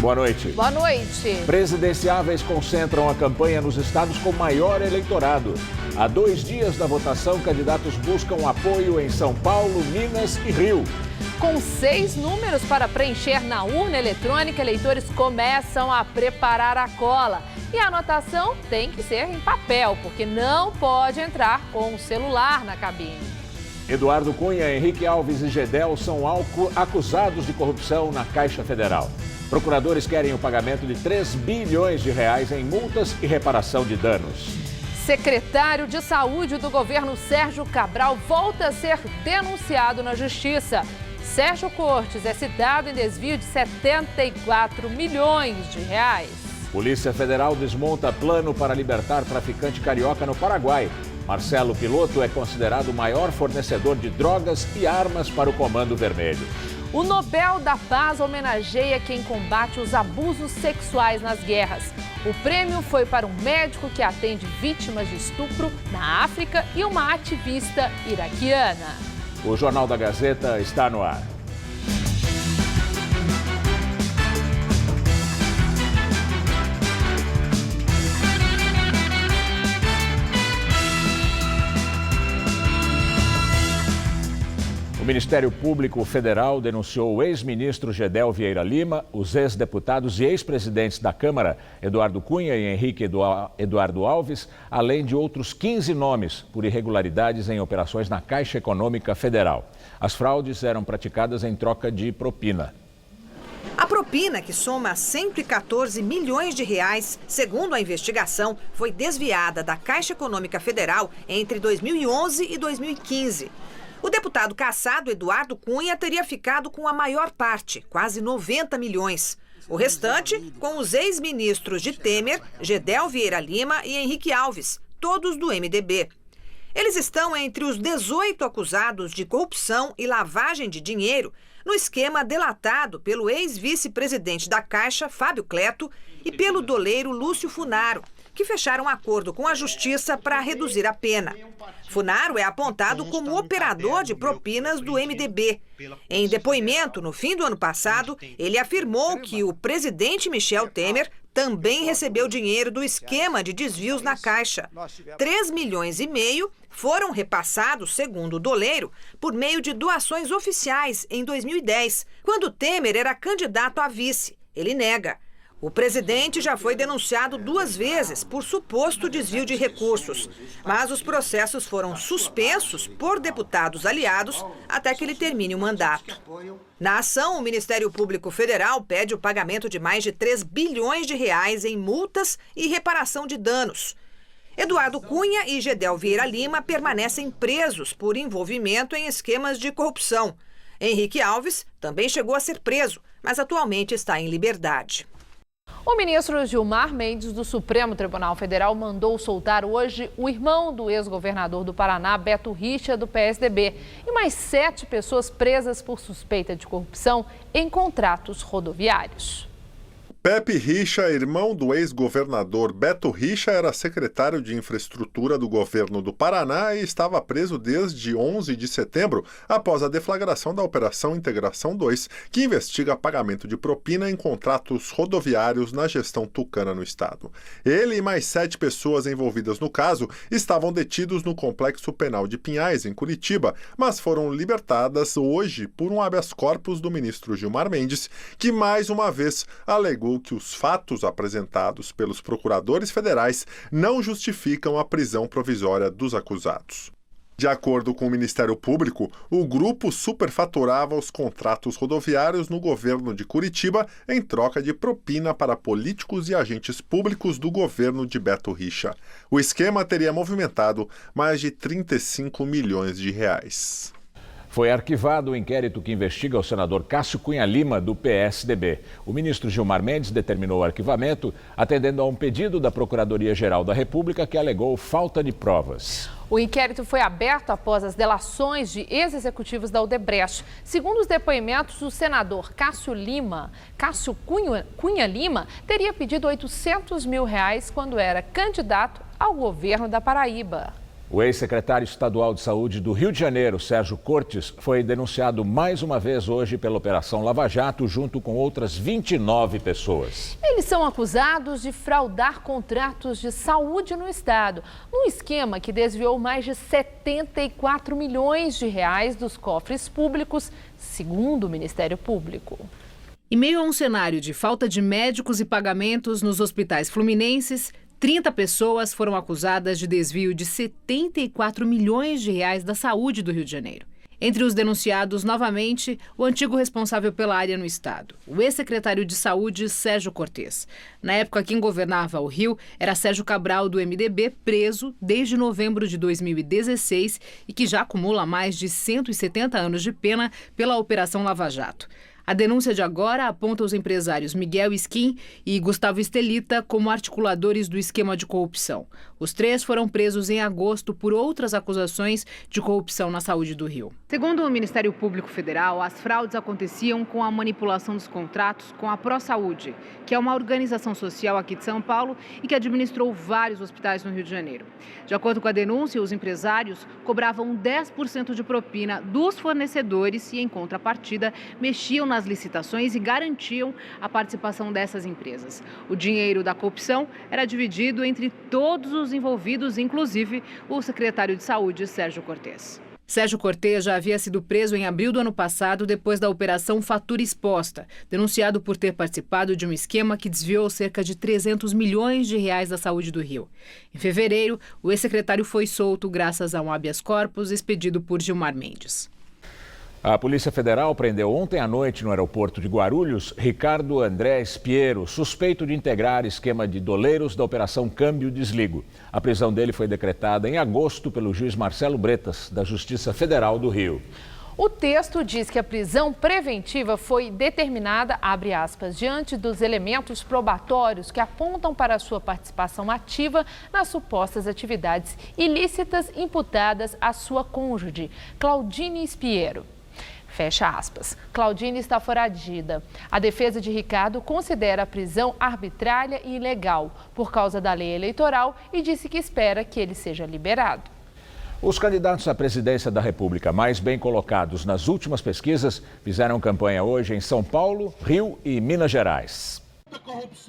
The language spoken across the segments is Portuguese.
Boa noite. Boa noite. Presidenciáveis concentram a campanha nos estados com maior eleitorado. Há 2 dias da votação, candidatos buscam apoio em São Paulo, Minas e Rio. Com 6 números para preencher na urna eletrônica, eleitores começam a preparar a cola. E a anotação tem que ser em papel, porque não pode entrar com o celular na cabine. Eduardo Cunha, Henrique Alves e Gedel são acusados de corrupção na Caixa Federal. Procuradores querem o pagamento de 3 bilhões de reais em multas e reparação de danos. Secretário de Saúde do governo Sérgio Cabral volta a ser denunciado na Justiça. Sérgio Cortes é citado em desvio de 74 milhões de reais. Polícia Federal desmonta plano para libertar traficante carioca no Paraguai. Marcelo Piloto é considerado o maior fornecedor de drogas e armas para o Comando Vermelho. O Nobel da Paz homenageia quem combate os abusos sexuais nas guerras. O prêmio foi para um médico que atende vítimas de estupro na África e uma ativista iraquiana. O Jornal da Gazeta está no ar. O Ministério Público Federal denunciou o ex-ministro Gedel Vieira Lima, os ex-deputados e ex-presidentes da Câmara, Eduardo Cunha e Henrique Eduardo Alves, além de outros 15 nomes por irregularidades em operações na Caixa Econômica Federal. As fraudes eram praticadas em troca de propina. A propina, que soma 114 milhões de reais, segundo a investigação, foi desviada da Caixa Econômica Federal entre 2011 e 2015. O deputado cassado Eduardo Cunha teria ficado com a maior parte, quase 90 milhões. O restante, com os ex-ministros de Temer, Gedel Vieira Lima e Henrique Alves, todos do MDB. Eles estão entre os 18 acusados de corrupção e lavagem de dinheiro no esquema delatado pelo ex-vice-presidente da Caixa, Fábio Cleto, e pelo doleiro Lúcio Funaro, que fecharam um acordo com a Justiça para reduzir a pena. Funaro é apontado como operador de propinas do MDB. Em depoimento, no fim do ano passado, ele afirmou que o presidente Michel Temer também recebeu dinheiro do esquema de desvios na Caixa. 3,5 milhões foram repassados, segundo o doleiro, por meio de doações oficiais em 2010, quando Temer era candidato a vice. Ele nega. O presidente já foi denunciado 2 vezes por suposto desvio de recursos, mas os processos foram suspensos por deputados aliados até que ele termine o mandato. Na ação, o Ministério Público Federal pede o pagamento de mais de 3 bilhões de reais em multas e reparação de danos. Eduardo Cunha e Gedel Vieira Lima permanecem presos por envolvimento em esquemas de corrupção. Henrique Alves também chegou a ser preso, mas atualmente está em liberdade. O ministro Gilmar Mendes, do Supremo Tribunal Federal, mandou soltar hoje o irmão do ex-governador do Paraná, Beto Richa, do PSDB, e mais 7 pessoas presas por suspeita de corrupção em contratos rodoviários. Pepe Richa, irmão do ex-governador Beto Richa, era secretário de Infraestrutura do governo do Paraná e estava preso desde 11 de setembro, após a deflagração da Operação Integração 2, que investiga pagamento de propina em contratos rodoviários na gestão tucana no estado. Ele e mais 7 pessoas envolvidas no caso estavam detidos no Complexo Penal de Pinhais, em Curitiba, mas foram libertadas hoje por um habeas corpus do ministro Gilmar Mendes, que mais uma vez alegou que os fatos apresentados pelos procuradores federais não justificam a prisão provisória dos acusados. De acordo com o Ministério Público, o grupo superfaturava os contratos rodoviários no governo de Curitiba em troca de propina para políticos e agentes públicos do governo de Beto Richa. O esquema teria movimentado mais de 35 milhões de reais. Foi arquivado o inquérito que investiga o senador Cássio Cunha Lima, do PSDB. O ministro Gilmar Mendes determinou o arquivamento, atendendo a um pedido da Procuradoria-Geral da República que alegou falta de provas. O inquérito foi aberto após as delações de ex-executivos da Odebrecht. Segundo os depoimentos, o senador Cássio Cunha Lima teria pedido R$ 800 mil quando era candidato ao governo da Paraíba. O ex-secretário estadual de Saúde do Rio de Janeiro, Sérgio Cortes, foi denunciado mais uma vez hoje pela Operação Lava Jato, junto com outras 29 pessoas. Eles são acusados de fraudar contratos de saúde no estado, num esquema que desviou mais de 74 milhões de reais dos cofres públicos, segundo o Ministério Público. Em meio a um cenário de falta de médicos e pagamentos nos hospitais fluminenses, 30 pessoas foram acusadas de desvio de 74 milhões de reais da saúde do Rio de Janeiro. Entre os denunciados, novamente, o antigo responsável pela área no estado, o ex-secretário de Saúde, Sérgio Cortes. Na época, quem governava o Rio era Sérgio Cabral, do MDB, preso desde novembro de 2016 e que já acumula mais de 170 anos de pena pela Operação Lava Jato. A denúncia de agora aponta os empresários Miguel Skin e Gustavo Estelita como articuladores do esquema de corrupção. Os três foram presos em agosto por outras acusações de corrupção na saúde do Rio. Segundo o Ministério Público Federal, as fraudes aconteciam com a manipulação dos contratos com a ProSaúde, que é uma organização social aqui de São Paulo e que administrou vários hospitais no Rio de Janeiro. De acordo com a denúncia, os empresários cobravam 10% de propina dos fornecedores e, em contrapartida, mexiam nas licitações e garantiam a participação dessas empresas. O dinheiro da corrupção era dividido entre todos os envolvidos, inclusive o secretário de Saúde, Sérgio Cortes. Sérgio Cortes já havia sido preso em abril do ano passado depois da Operação Fatura Exposta, denunciado por ter participado de um esquema que desviou cerca de 300 milhões de reais da saúde do Rio. Em fevereiro, o ex-secretário foi solto graças a um habeas corpus expedido por Gilmar Mendes. A Polícia Federal prendeu ontem à noite no aeroporto de Guarulhos Ricardo André Spiero, suspeito de integrar esquema de doleiros da Operação Câmbio Desligo. A prisão dele foi decretada em agosto pelo juiz Marcelo Bretas, da Justiça Federal do Rio. O texto diz que a prisão preventiva foi determinada, abre aspas, diante dos elementos probatórios que apontam para a sua participação ativa nas supostas atividades ilícitas imputadas à sua cônjuge, Claudine Spiero. Fecha aspas. Claudine está foragida. A defesa de Ricardo considera a prisão arbitrária e ilegal por causa da lei eleitoral e disse que espera que ele seja liberado. Os candidatos à presidência da República mais bem colocados nas últimas pesquisas fizeram campanha hoje em São Paulo, Rio e Minas Gerais.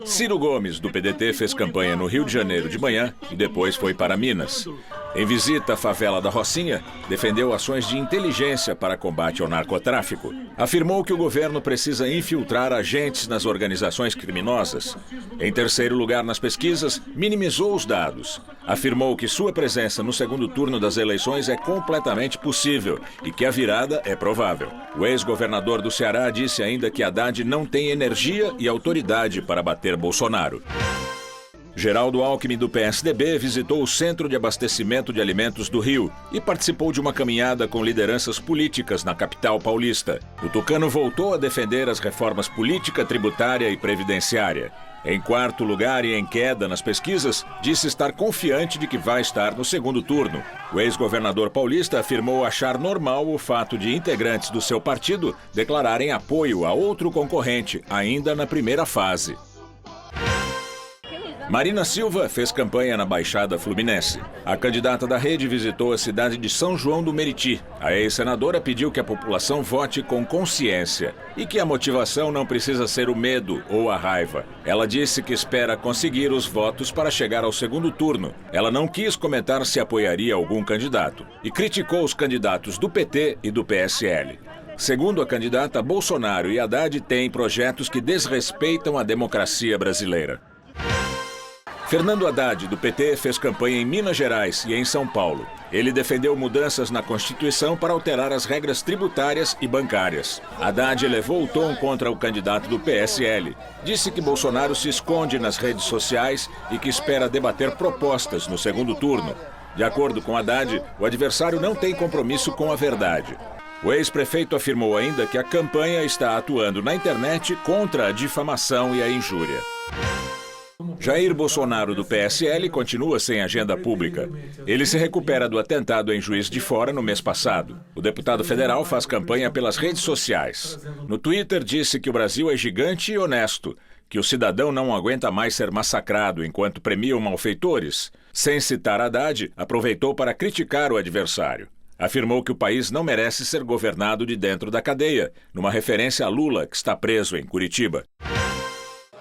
Ciro Gomes, do PDT, fez campanha no Rio de Janeiro de manhã e depois foi para Minas. Em visita à favela da Rocinha, defendeu ações de inteligência para combate ao narcotráfico. Afirmou que o governo precisa infiltrar agentes nas organizações criminosas. Em terceiro lugar nas pesquisas, minimizou os dados. Afirmou que sua presença no segundo turno das eleições é completamente possível e que a virada é provável. O ex-governador do Ceará disse ainda que Haddad não tem energia e autoridade para bater Bolsonaro. Geraldo Alckmin, do PSDB, visitou o Centro de Abastecimento de Alimentos do Rio e participou de uma caminhada com lideranças políticas na capital paulista. O tucano voltou a defender as reformas política, tributária e previdenciária. Em quarto lugar e em queda nas pesquisas, disse estar confiante de que vai estar no segundo turno. O ex-governador paulista afirmou achar normal o fato de integrantes do seu partido declararem apoio a outro concorrente, ainda na primeira fase. Marina Silva fez campanha na Baixada Fluminense. A candidata da rede visitou a cidade de São João do Meriti. A ex-senadora pediu que a população vote com consciência e que a motivação não precisa ser o medo ou a raiva. Ela disse que espera conseguir os votos para chegar ao segundo turno. Ela não quis comentar se apoiaria algum candidato e criticou os candidatos do PT e do PSL. Segundo a candidata, Bolsonaro e Haddad têm projetos que desrespeitam a democracia brasileira. Fernando Haddad, do PT, fez campanha em Minas Gerais e em São Paulo. Ele defendeu mudanças na Constituição para alterar as regras tributárias e bancárias. Haddad elevou o tom contra o candidato do PSL. Disse que Bolsonaro se esconde nas redes sociais e que espera debater propostas no segundo turno. De acordo com Haddad, o adversário não tem compromisso com a verdade. O ex-prefeito afirmou ainda que a campanha está atuando na internet contra a difamação e a injúria. Jair Bolsonaro, do PSL, continua sem agenda pública. Ele se recupera do atentado em Juiz de Fora no mês passado. O deputado federal faz campanha pelas redes sociais. No Twitter, disse que o Brasil é gigante e honesto, que o cidadão não aguenta mais ser massacrado enquanto premiam malfeitores. Sem citar Haddad, aproveitou para criticar o adversário. Afirmou que o país não merece ser governado de dentro da cadeia, numa referência a Lula, que está preso em Curitiba.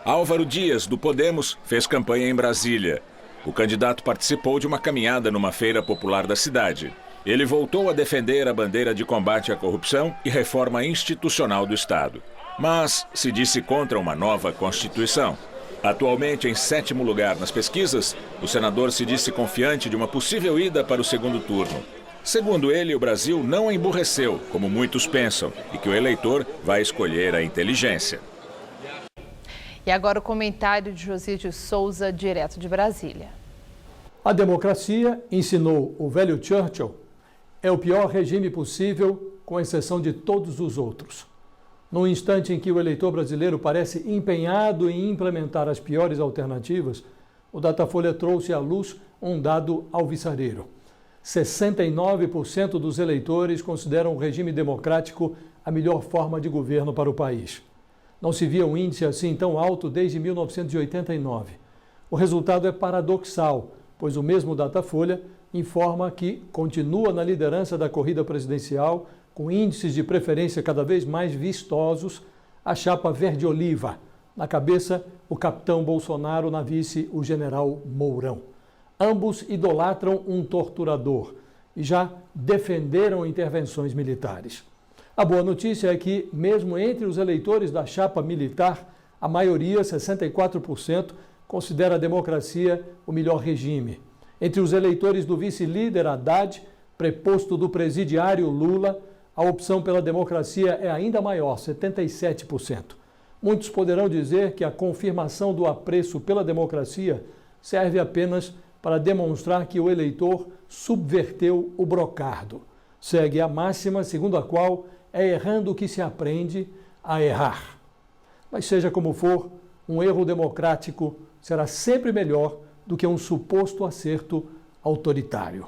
Álvaro Dias, do Podemos, fez campanha em Brasília. O candidato participou de uma caminhada numa feira popular da cidade. Ele voltou a defender a bandeira de combate à corrupção e reforma institucional do Estado. Mas se disse contra uma nova Constituição. Atualmente em 7º lugar nas pesquisas, o senador se disse confiante de uma possível ida para o segundo turno. Segundo ele, o Brasil não emburreceu, como muitos pensam, e que o eleitor vai escolher a inteligência. E agora o comentário de José de Souza, direto de Brasília. A democracia, ensinou o velho Churchill, é o pior regime possível, com exceção de todos os outros. No instante em que o eleitor brasileiro parece empenhado em implementar as piores alternativas, o Datafolha trouxe à luz um dado alvissareiro. 69% dos eleitores consideram o regime democrático a melhor forma de governo para o país. Não se via um índice assim tão alto desde 1989. O resultado é paradoxal, pois o mesmo Datafolha informa que continua na liderança da corrida presidencial, com índices de preferência cada vez mais vistosos, a chapa verde-oliva. Na cabeça, o capitão Bolsonaro, na vice, o general Mourão. Ambos idolatram um torturador e já defenderam intervenções militares. A boa notícia é que, mesmo entre os eleitores da chapa militar, a maioria, 64%, considera a democracia o melhor regime. Entre os eleitores do vice-líder Haddad, preposto do presidiário Lula, a opção pela democracia é ainda maior, 77%. Muitos poderão dizer que a confirmação do apreço pela democracia serve apenas para demonstrar que o eleitor subverteu o brocardo. Segue a máxima segundo a qual é errando que se aprende a errar. Mas seja como for, um erro democrático será sempre melhor do que um suposto acerto autoritário.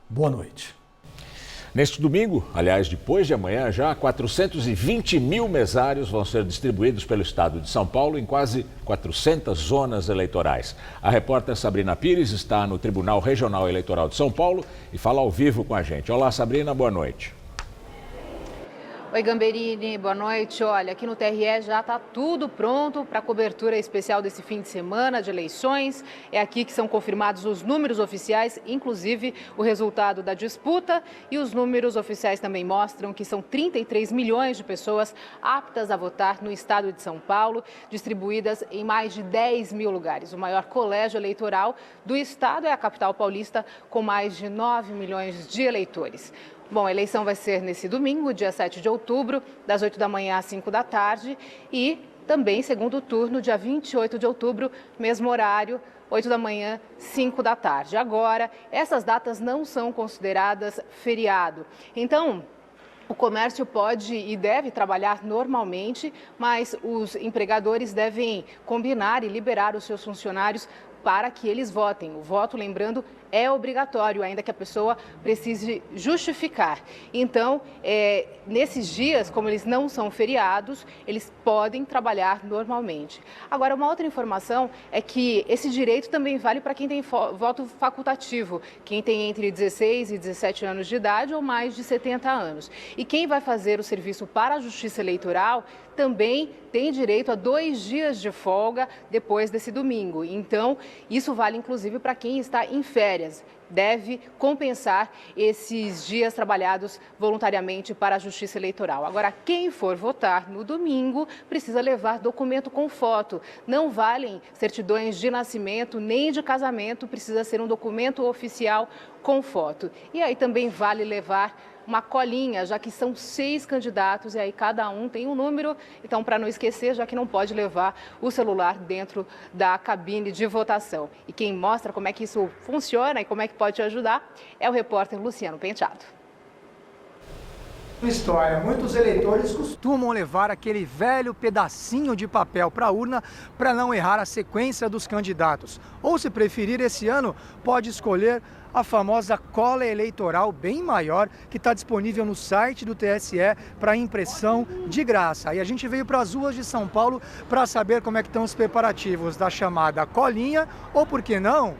Boa noite. Neste domingo, aliás, depois de amanhã, já 420 mil mesários vão ser distribuídos pelo estado de São Paulo em quase 400 zonas eleitorais. A repórter Sabrina Pires está no Tribunal Regional Eleitoral de São Paulo e fala ao vivo com a gente. Olá, Sabrina, boa noite. Oi, Gamberini, boa noite. Olha, aqui no TRE já está tudo pronto para a cobertura especial desse fim de semana de eleições. É aqui que são confirmados os números oficiais, inclusive o resultado da disputa. E os números oficiais também mostram que são 33 milhões de pessoas aptas a votar no estado de São Paulo, distribuídas em mais de 10 mil lugares. O maior colégio eleitoral do estado é a capital paulista, com mais de 9 milhões de eleitores. Bom, a eleição vai ser nesse domingo, dia 7 de outubro, das 8 da manhã às 5 da tarde e também segundo turno, dia 28 de outubro, mesmo horário, 8 da manhã, 5 da tarde. Agora, essas datas não são consideradas feriado. Então, o comércio pode e deve trabalhar normalmente, mas os empregadores devem combinar e liberar os seus funcionários para que eles votem. O voto, lembrando, é obrigatório, ainda que a pessoa precise justificar. Então, nesses dias, como eles não são feriados, eles podem trabalhar normalmente. Agora, uma outra informação é que esse direito também vale para quem tem voto facultativo, quem tem entre 16 e 17 anos de idade ou mais de 70 anos. E quem vai fazer o serviço para a Justiça Eleitoral também tem direito a 2 dias de folga depois desse domingo. Então, isso vale inclusive para quem está em férias. Deve compensar esses dias trabalhados voluntariamente para a Justiça Eleitoral. Agora, quem for votar no domingo precisa levar documento com foto. Não valem certidões de nascimento nem de casamento, precisa ser um documento oficial com foto. E aí também vale levar uma colinha, já que são 6 candidatos e aí cada um tem um número. Então, para não esquecer, já que não pode levar o celular dentro da cabine de votação. E quem mostra como é que isso funciona e como é que pode te ajudar é o repórter Luciano Penteado. História. Muitos eleitores costumam levar aquele velho pedacinho de papel para a urna para não errar a sequência dos candidatos. Ou, se preferir, esse ano pode escolher a famosa cola eleitoral bem maior que está disponível no site do TSE para impressão de graça. E a gente veio para as ruas de São Paulo para saber como é que estão os preparativos da chamada colinha ou, por que não,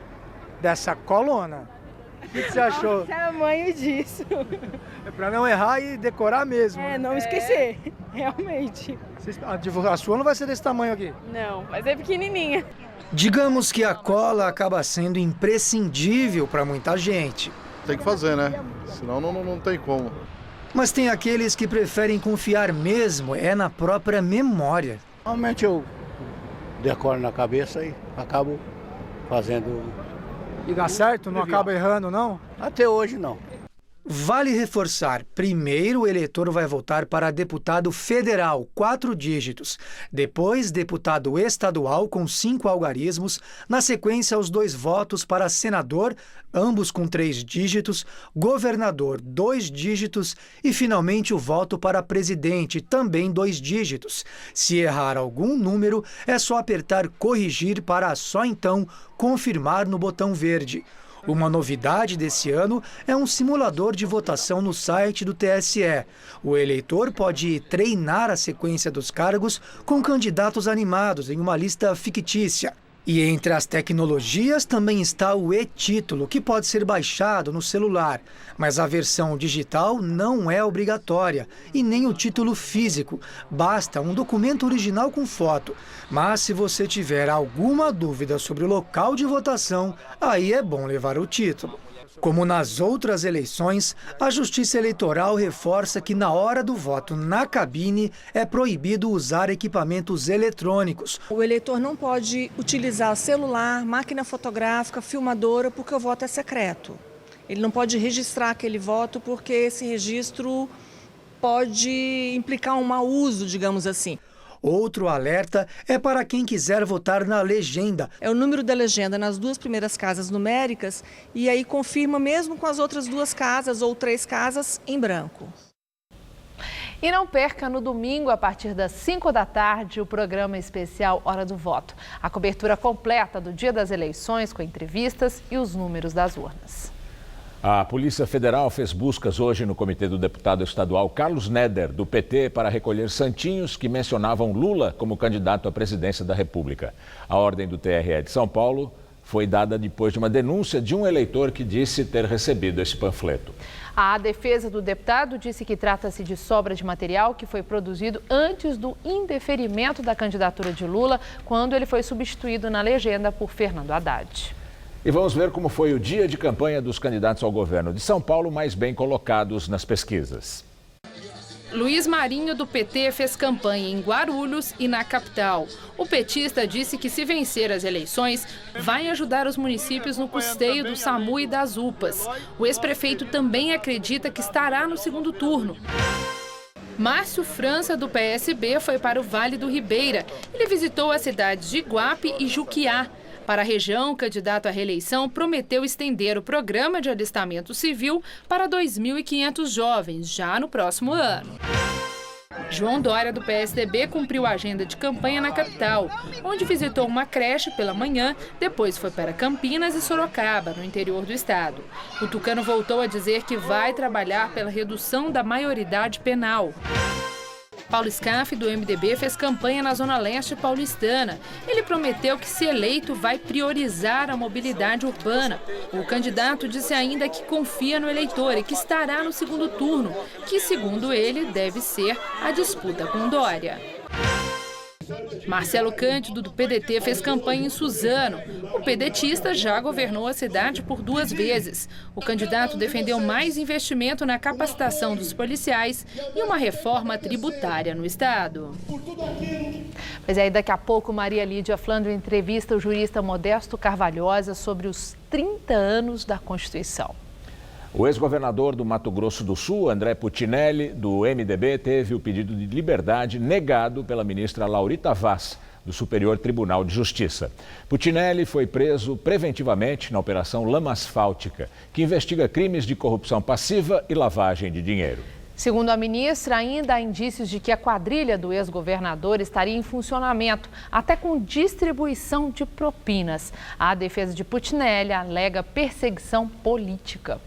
dessa colona. O que você achou? O tamanho disso. É para não errar e decorar mesmo. Não esquecer, realmente. A sua não vai ser desse tamanho aqui? Não, mas é pequenininha. Digamos que a cola acaba sendo imprescindível para muita gente. Tem que fazer, né? Senão não tem como. Mas tem aqueles que preferem confiar mesmo na própria memória. Normalmente eu decoro na cabeça e acabo fazendo. E dá certo? Não acaba errando, não? Até hoje, não. Vale reforçar, primeiro o eleitor vai votar para deputado federal, 4 dígitos. Depois, deputado estadual, com 5 algarismos. Na sequência, os 2 votos para senador, ambos com 3 dígitos. Governador, 2 dígitos. E, finalmente, o voto para presidente, também 2 dígitos. Se errar algum número, é só apertar corrigir para só então confirmar no botão verde. Uma novidade desse ano é um simulador de votação no site do TSE. O eleitor pode treinar a sequência dos cargos com candidatos animados em uma lista fictícia. E entre as tecnologias também está o e-título, que pode ser baixado no celular. Mas a versão digital não é obrigatória, e nem o título físico. Basta um documento original com foto. Mas se você tiver alguma dúvida sobre o local de votação, aí é bom levar o título. Como nas outras eleições, a Justiça Eleitoral reforça que na hora do voto na cabine é proibido usar equipamentos eletrônicos. O eleitor não pode utilizar celular, máquina fotográfica, filmadora, porque o voto é secreto. Ele não pode registrar aquele voto porque esse registro pode implicar um mau uso, digamos assim. Outro alerta é para quem quiser votar na legenda. É o número da legenda nas 2 primeiras casas numéricas e aí confirma mesmo com as outras 2 casas ou 3 casas em branco. E não perca no domingo, a partir das 5 da tarde, o programa especial Hora do Voto. A cobertura completa do dia das eleições com entrevistas e os números das urnas. A Polícia Federal fez buscas hoje no comitê do deputado estadual Carlos Neder, do PT, para recolher santinhos que mencionavam Lula como candidato à presidência da República. A ordem do TRE de São Paulo foi dada depois de uma denúncia de um eleitor que disse ter recebido esse panfleto. A defesa do deputado disse que trata-se de sobra de material que foi produzido antes do indeferimento da candidatura de Lula, quando ele foi substituído na legenda por Fernando Haddad. E vamos ver como foi o dia de campanha dos candidatos ao governo de São Paulo mais bem colocados nas pesquisas. Luiz Marinho, do PT, fez campanha em Guarulhos e na capital. O petista disse que, se vencer as eleições, vai ajudar os municípios no custeio do SAMU e das UPAs. O ex-prefeito também acredita que estará no segundo turno. Márcio França, do PSB, foi para o Vale do Ribeira. Ele visitou as cidades de Iguape e Juquiá. Para a região, o candidato à reeleição prometeu estender o programa de alistamento civil para 2.500 jovens, já no próximo ano. João Dória, do PSDB, cumpriu a agenda de campanha na capital, onde visitou uma creche pela manhã, depois foi para Campinas e Sorocaba, no interior do estado. O tucano voltou a dizer que vai trabalhar pela redução da maioridade penal. Paulo Scaff, do MDB, fez campanha na Zona Leste paulistana. Ele prometeu que, se eleito, vai priorizar a mobilidade urbana. O candidato disse ainda que confia no eleitor e que estará no segundo turno, que, segundo ele, deve ser a disputa com Dória. Marcelo Cândido, do PDT, fez campanha em Suzano. O pedetista já governou a cidade por 2 vezes. O candidato defendeu mais investimento na capacitação dos policiais e uma reforma tributária no estado. Mas aí, daqui a pouco, Maria Lídia Flandre entrevista o jurista Modesto Carvalhosa sobre os 30 anos da Constituição. O ex-governador do Mato Grosso do Sul, André Putinelli, do MDB, teve o pedido de liberdade negado pela ministra Laurita Vaz, do Superior Tribunal de Justiça. Putinelli foi preso preventivamente na Operação Lama Asfáltica, que investiga crimes de corrupção passiva e lavagem de dinheiro. Segundo a ministra, ainda há indícios de que a quadrilha do ex-governador estaria em funcionamento, até com distribuição de propinas. A defesa de Putinelli alega perseguição política.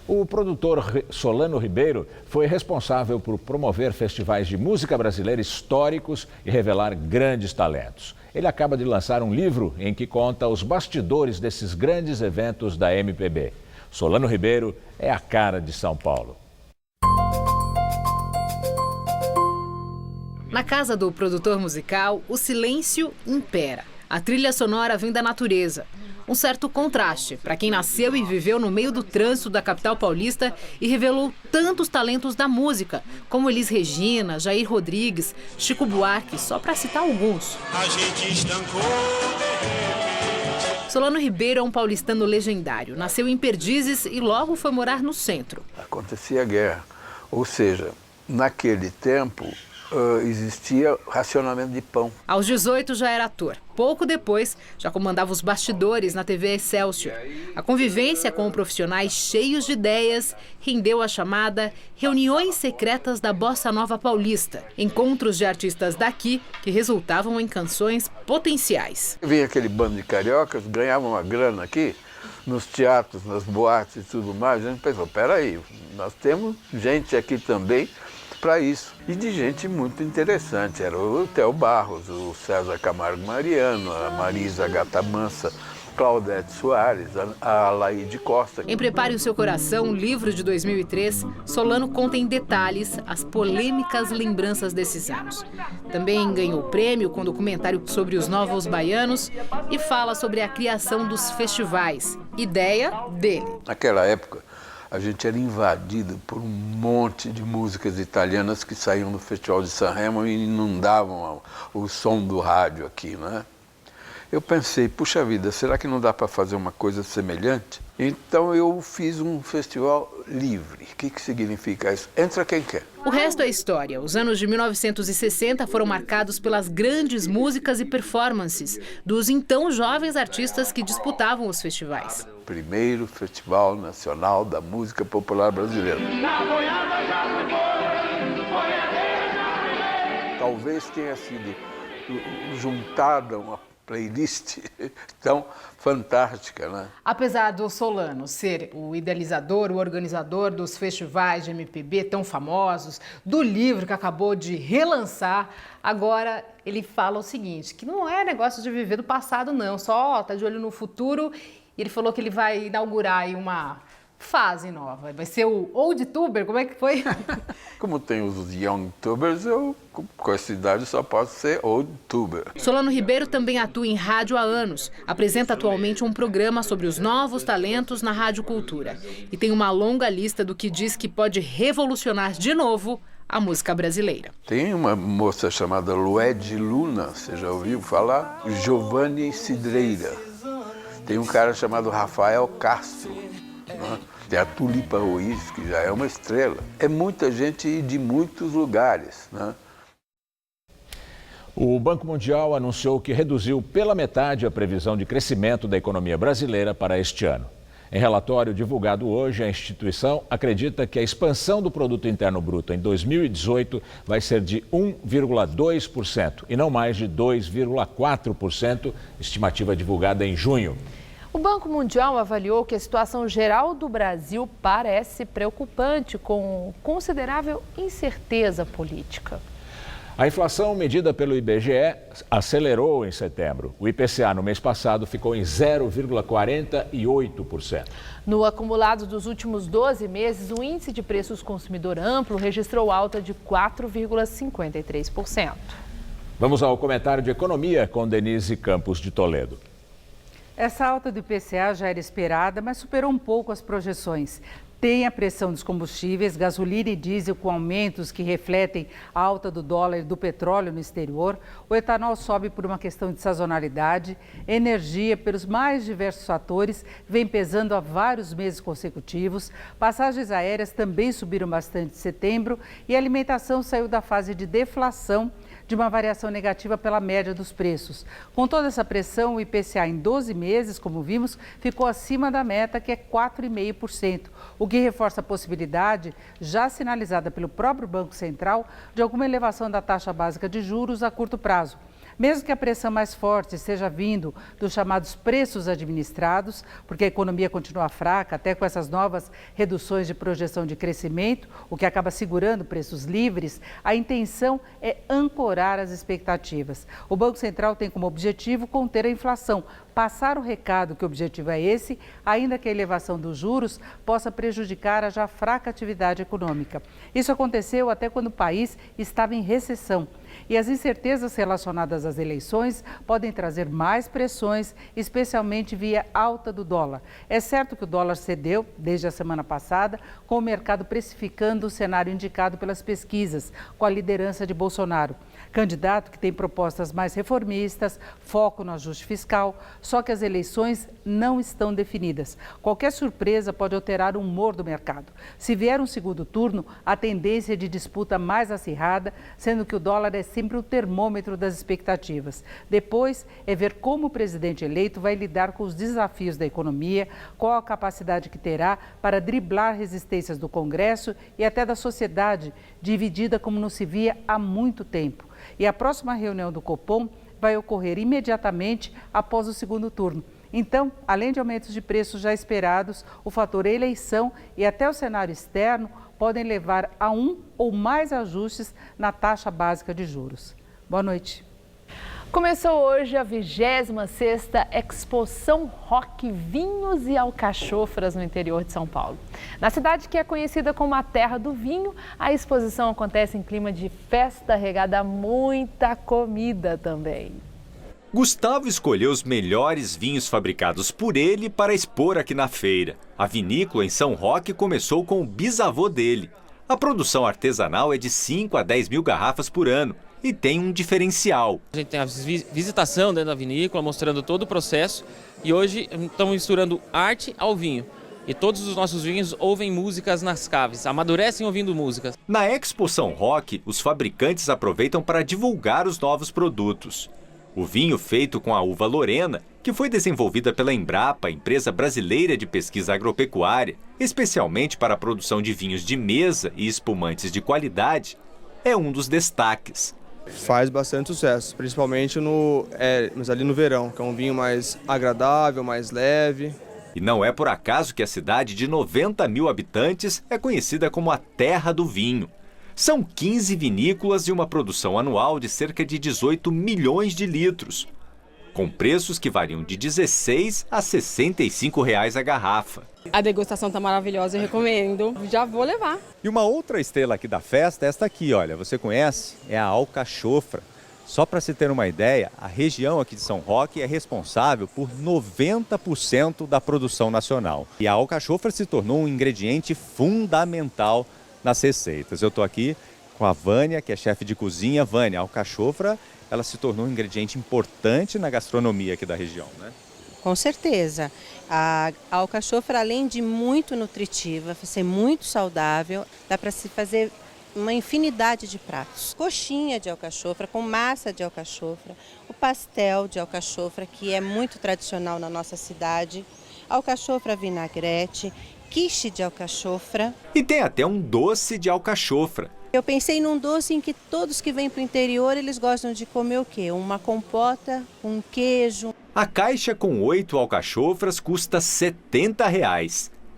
O produtor Solano Ribeiro foi responsável por promover festivais de música brasileira históricos e revelar grandes talentos. Ele acaba de lançar um livro em que conta os bastidores desses grandes eventos da MPB. Solano Ribeiro é a cara de São Paulo. Na casa do produtor musical, o silêncio impera. A trilha sonora vem da natureza. Um certo contraste para quem nasceu e viveu no meio do trânsito da capital paulista e revelou tantos talentos da música, como Elis Regina, Jair Rodrigues, Chico Buarque, só para citar alguns. A gente estancou. Solano Ribeiro é um paulistano legendário. Nasceu em Perdizes e logo foi morar no centro. Acontecia a guerra, ou seja, naquele tempo existia racionamento de pão. Aos 18 já era ator. Pouco depois, já comandava os bastidores na TV Excelsior. A convivência com profissionais cheios de ideias rendeu a chamada Reuniões Secretas da Bossa Nova Paulista. Encontros de artistas daqui que resultavam em canções potenciais. Vinha aquele bando de cariocas, ganhavam uma grana aqui, nos teatros, nas boates e tudo mais. A gente pensou, peraí, nós temos gente aqui também para isso. E de gente muito interessante. Era o Theo Barros, o César Camargo Mariano, a Marisa Gata Mansa, Claudete Soares, a Alaide Costa. Em Prepare o Seu Coração, livro de 2003, Solano conta em detalhes as polêmicas lembranças desses anos. Também ganhou o prêmio com documentário sobre os Novos Baianos e fala sobre a criação dos festivais, ideia dele. Naquela época, a gente era invadido por um monte de músicas italianas que saíam no Festival de Sanremo e inundavam o som do rádio aqui, né? Eu pensei, puxa vida, será que não dá para fazer uma coisa semelhante? Então eu fiz um festival livre. O que significa isso? Entra quem quer. O resto é história. Os anos de 1960 foram marcados pelas grandes músicas e performances dos então jovens artistas que disputavam os festivais. Primeiro Festival Nacional da Música Popular Brasileira. Talvez tenha sido juntada uma playlist tão fantástica, né? Apesar do Solano ser o idealizador, o organizador dos festivais de MPB tão famosos, do livro que acabou de relançar, agora ele fala o seguinte, que não é negócio de viver do passado não, só tá de olho no futuro. E ele falou que ele vai inaugurar aí uma fase nova. Vai ser o Old Tuber, como é que foi? Como tem os Young Tubers, eu com essa idade só posso ser Old Tuber. Solano Ribeiro também atua em rádio há anos. Apresenta atualmente um programa sobre os novos talentos na Rádio Cultura. E tem uma longa lista do que diz que pode revolucionar de novo a música brasileira. Tem uma moça chamada Lued Luna, você já ouviu falar? Giovanni Cidreira. Tem um cara chamado Rafael Castro, né? Tem a Tulipa Ruiz, que já é uma estrela. É muita gente de muitos lugares, né? O Banco Mundial anunciou que reduziu pela metade a previsão de crescimento da economia brasileira para este ano. Em relatório divulgado hoje, a instituição acredita que a expansão do Produto Interno Bruto em 2018 vai ser de 1,2% e não mais de 2,4%, estimativa divulgada em junho. O Banco Mundial avaliou que a situação geral do Brasil parece preocupante, com considerável incerteza política. A inflação medida pelo IBGE acelerou em setembro. O IPCA no mês passado ficou em 0,48%. No acumulado dos últimos 12 meses, o índice de preços consumidor amplo registrou alta de 4,53%. Vamos ao comentário de economia com Denise Campos de Toledo. Essa alta do IPCA já era esperada, mas superou um pouco as projeções. Tem a pressão dos combustíveis, gasolina e diesel com aumentos que refletem a alta do dólar e do petróleo no exterior. O etanol sobe por uma questão de sazonalidade. Energia, pelos mais diversos fatores, vem pesando há vários meses consecutivos. Passagens aéreas também subiram bastante em setembro e a alimentação saiu da fase de deflação, de uma variação negativa pela média dos preços. Com toda essa pressão, o IPCA em 12 meses, como vimos, ficou acima da meta, que é 4,5%, o que reforça a possibilidade, já sinalizada pelo próprio Banco Central, de alguma elevação da taxa básica de juros a curto prazo. Mesmo que a pressão mais forte esteja vindo dos chamados preços administrados, porque a economia continua fraca, até com essas novas reduções de projeção de crescimento, o que acaba segurando preços livres, a intenção é ancorar as expectativas. O Banco Central tem como objetivo conter a inflação, passar o recado que o objetivo é esse, ainda que a elevação dos juros possa prejudicar a já fraca atividade econômica. Isso aconteceu até quando o país estava em recessão. E as incertezas relacionadas às eleições podem trazer mais pressões, especialmente via alta do dólar. É certo que o dólar cedeu desde a semana passada, com o mercado precificando o cenário indicado pelas pesquisas, com a liderança de Bolsonaro. Candidato que tem propostas mais reformistas, foco no ajuste fiscal, só que as eleições não estão definidas. Qualquer surpresa pode alterar o humor do mercado. Se vier um segundo turno, a tendência é de disputa mais acirrada, sendo que o dólar é sempre o termômetro das expectativas. Depois é ver como o presidente eleito vai lidar com os desafios da economia, qual a capacidade que terá para driblar resistências do Congresso e até da sociedade, dividida como não se via há muito tempo. E a próxima reunião do Copom vai ocorrer imediatamente após o segundo turno. Então, além de aumentos de preços já esperados, o fator eleição e até o cenário externo podem levar a um ou mais ajustes na taxa básica de juros. Boa noite. Começou hoje a 26ª Expo São Roque Vinhos e Alcachofras no interior de São Paulo. Na cidade que é conhecida como a terra do vinho, a exposição acontece em clima de festa regada a muita comida também. Gustavo escolheu os melhores vinhos fabricados por ele para expor aqui na feira. A vinícola em São Roque começou com o bisavô dele. A produção artesanal é de 5 a 10 mil garrafas por ano e tem um diferencial. A gente tem a visitação dentro da vinícola, mostrando todo o processo, e hoje estamos misturando arte ao vinho. E todos os nossos vinhos ouvem músicas nas caves, amadurecem ouvindo músicas. Na Expo São Roque, os fabricantes aproveitam para divulgar os novos produtos. O vinho feito com a uva Lorena, que foi desenvolvida pela Embrapa, empresa brasileira de pesquisa agropecuária, especialmente para a produção de vinhos de mesa e espumantes de qualidade, é um dos destaques. Faz bastante sucesso, principalmente ali no verão, que é um vinho mais agradável, mais leve. E não é por acaso que a cidade de 90 mil habitantes é conhecida como a terra do vinho. São 15 vinícolas e uma produção anual de cerca de 18 milhões de litros, com preços que variam de R$ 16 a R$ 65 a garrafa. A degustação está maravilhosa, eu recomendo. Já vou levar. E uma outra estrela aqui da festa é esta aqui, olha, você conhece? É a alcachofra. Só para se ter uma ideia, a região aqui de São Roque é responsável por 90% da produção nacional. E a alcachofra se tornou um ingrediente fundamental nas receitas. Eu estou aqui com a Vânia, que é chefe de cozinha. Vânia, a alcachofra, ela se tornou um ingrediente importante na gastronomia aqui da região, né? Com certeza. A alcachofra, além de muito nutritiva, ser muito saudável, dá para se fazer uma infinidade de pratos. Coxinha de alcachofra, com massa de alcachofra, o pastel de alcachofra, que é muito tradicional na nossa cidade, alcachofra vinagrete, quiche de alcachofra. E tem até um doce de alcachofra. Eu pensei num doce em que todos que vêm para o interior, eles gostam de comer o quê? Uma compota, um queijo. A caixa com 8 alcachofras custa R$ 70.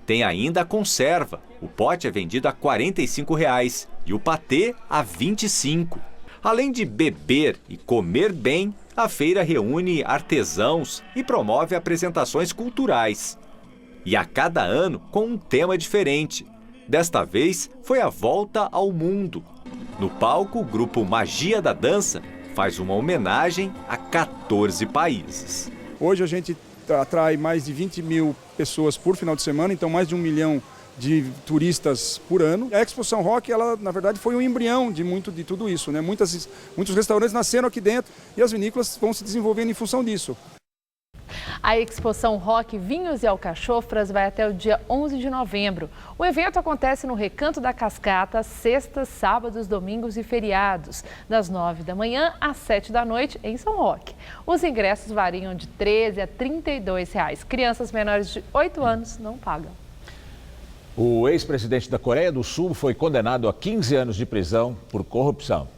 Tem ainda a conserva. O pote é vendido a R$ 45 e o patê a R$ 25. Além de beber e comer bem, a feira reúne artesãos e promove apresentações culturais. E a cada ano com um tema diferente. Desta vez foi a volta ao mundo. No palco, o grupo Magia da Dança faz uma homenagem a 14 países. Hoje a gente atrai mais de 20 mil pessoas por final de semana, então mais de 1 milhão de turistas por ano. A Expo São Roque, ela na verdade foi um embrião de tudo isso, né? Muitos restaurantes nasceram aqui dentro e as vinícolas vão se desenvolvendo em função disso. A exposição Rock, Vinhos e Alcachofras vai até o dia 11 de novembro. O evento acontece no Recanto da Cascata, sextas, sábados, domingos e feriados, das 9 da manhã às 7 da noite em São Roque. Os ingressos variam de R$ 13 a R$ 32. Crianças menores de 8 anos não pagam. O ex-presidente da Coreia do Sul foi condenado a 15 anos de prisão por corrupção.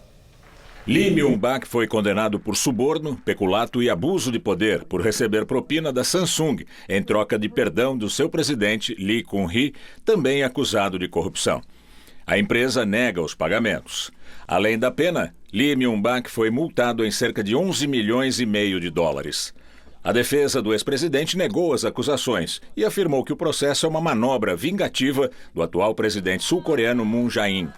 Lee Myung-bak foi condenado por suborno, peculato e abuso de poder por receber propina da Samsung em troca de perdão do seu presidente Lee Kun-hee, também acusado de corrupção. A empresa nega os pagamentos. Além da pena, Lee Myung-bak foi multado em cerca de 11 milhões e meio de dólares. A defesa do ex-presidente negou as acusações e afirmou que o processo é uma manobra vingativa do atual presidente sul-coreano Moon Jae-in.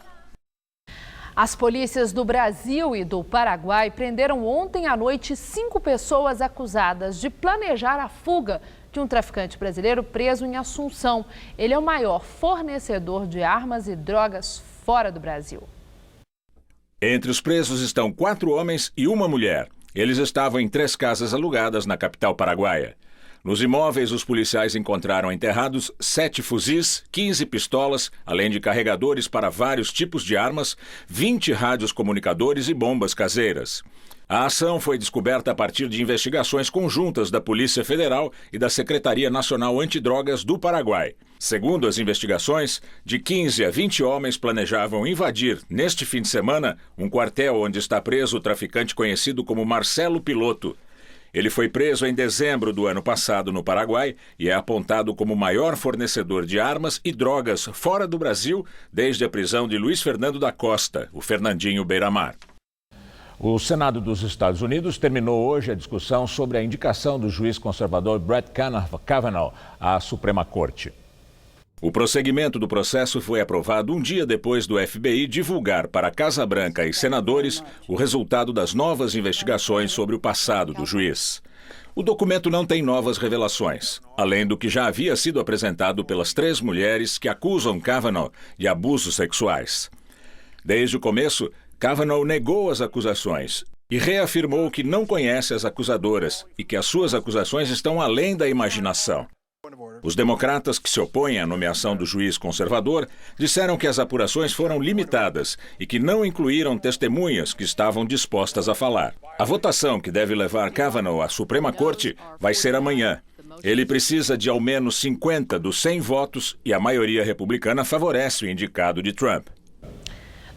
As polícias do Brasil e do Paraguai prenderam ontem à noite 5 pessoas acusadas de planejar a fuga de um traficante brasileiro preso em Assunção. Ele é o maior fornecedor de armas e drogas fora do Brasil. Entre os presos estão 4 homens e uma mulher. Eles estavam em 3 casas alugadas na capital paraguaia. Nos imóveis, os policiais encontraram enterrados 7 fuzis, 15 pistolas, além de carregadores para vários tipos de armas, 20 rádios comunicadores e bombas caseiras. A ação foi descoberta a partir de investigações conjuntas da Polícia Federal e da Secretaria Nacional Antidrogas do Paraguai. Segundo as investigações, de 15 a 20 homens planejavam invadir, neste fim de semana, um quartel onde está preso o traficante conhecido como Marcelo Piloto. Ele foi preso em dezembro do ano passado no Paraguai e é apontado como o maior fornecedor de armas e drogas fora do Brasil desde a prisão de Luiz Fernando da Costa, o Fernandinho Beiramar. O Senado dos Estados Unidos terminou hoje a discussão sobre a indicação do juiz conservador Brett Kavanaugh à Suprema Corte. O prosseguimento do processo foi aprovado um dia depois do FBI divulgar para a Casa Branca e senadores o resultado das novas investigações sobre o passado do juiz. O documento não tem novas revelações, além do que já havia sido apresentado pelas 3 mulheres que acusam Kavanaugh de abusos sexuais. Desde o começo, Kavanaugh negou as acusações e reafirmou que não conhece as acusadoras e que as suas acusações estão além da imaginação. Os democratas que se opõem à nomeação do juiz conservador disseram que as apurações foram limitadas e que não incluíram testemunhas que estavam dispostas a falar. A votação que deve levar Kavanaugh à Suprema Corte vai ser amanhã. Ele precisa de ao menos 50 dos 100 votos e a maioria republicana favorece o indicado de Trump.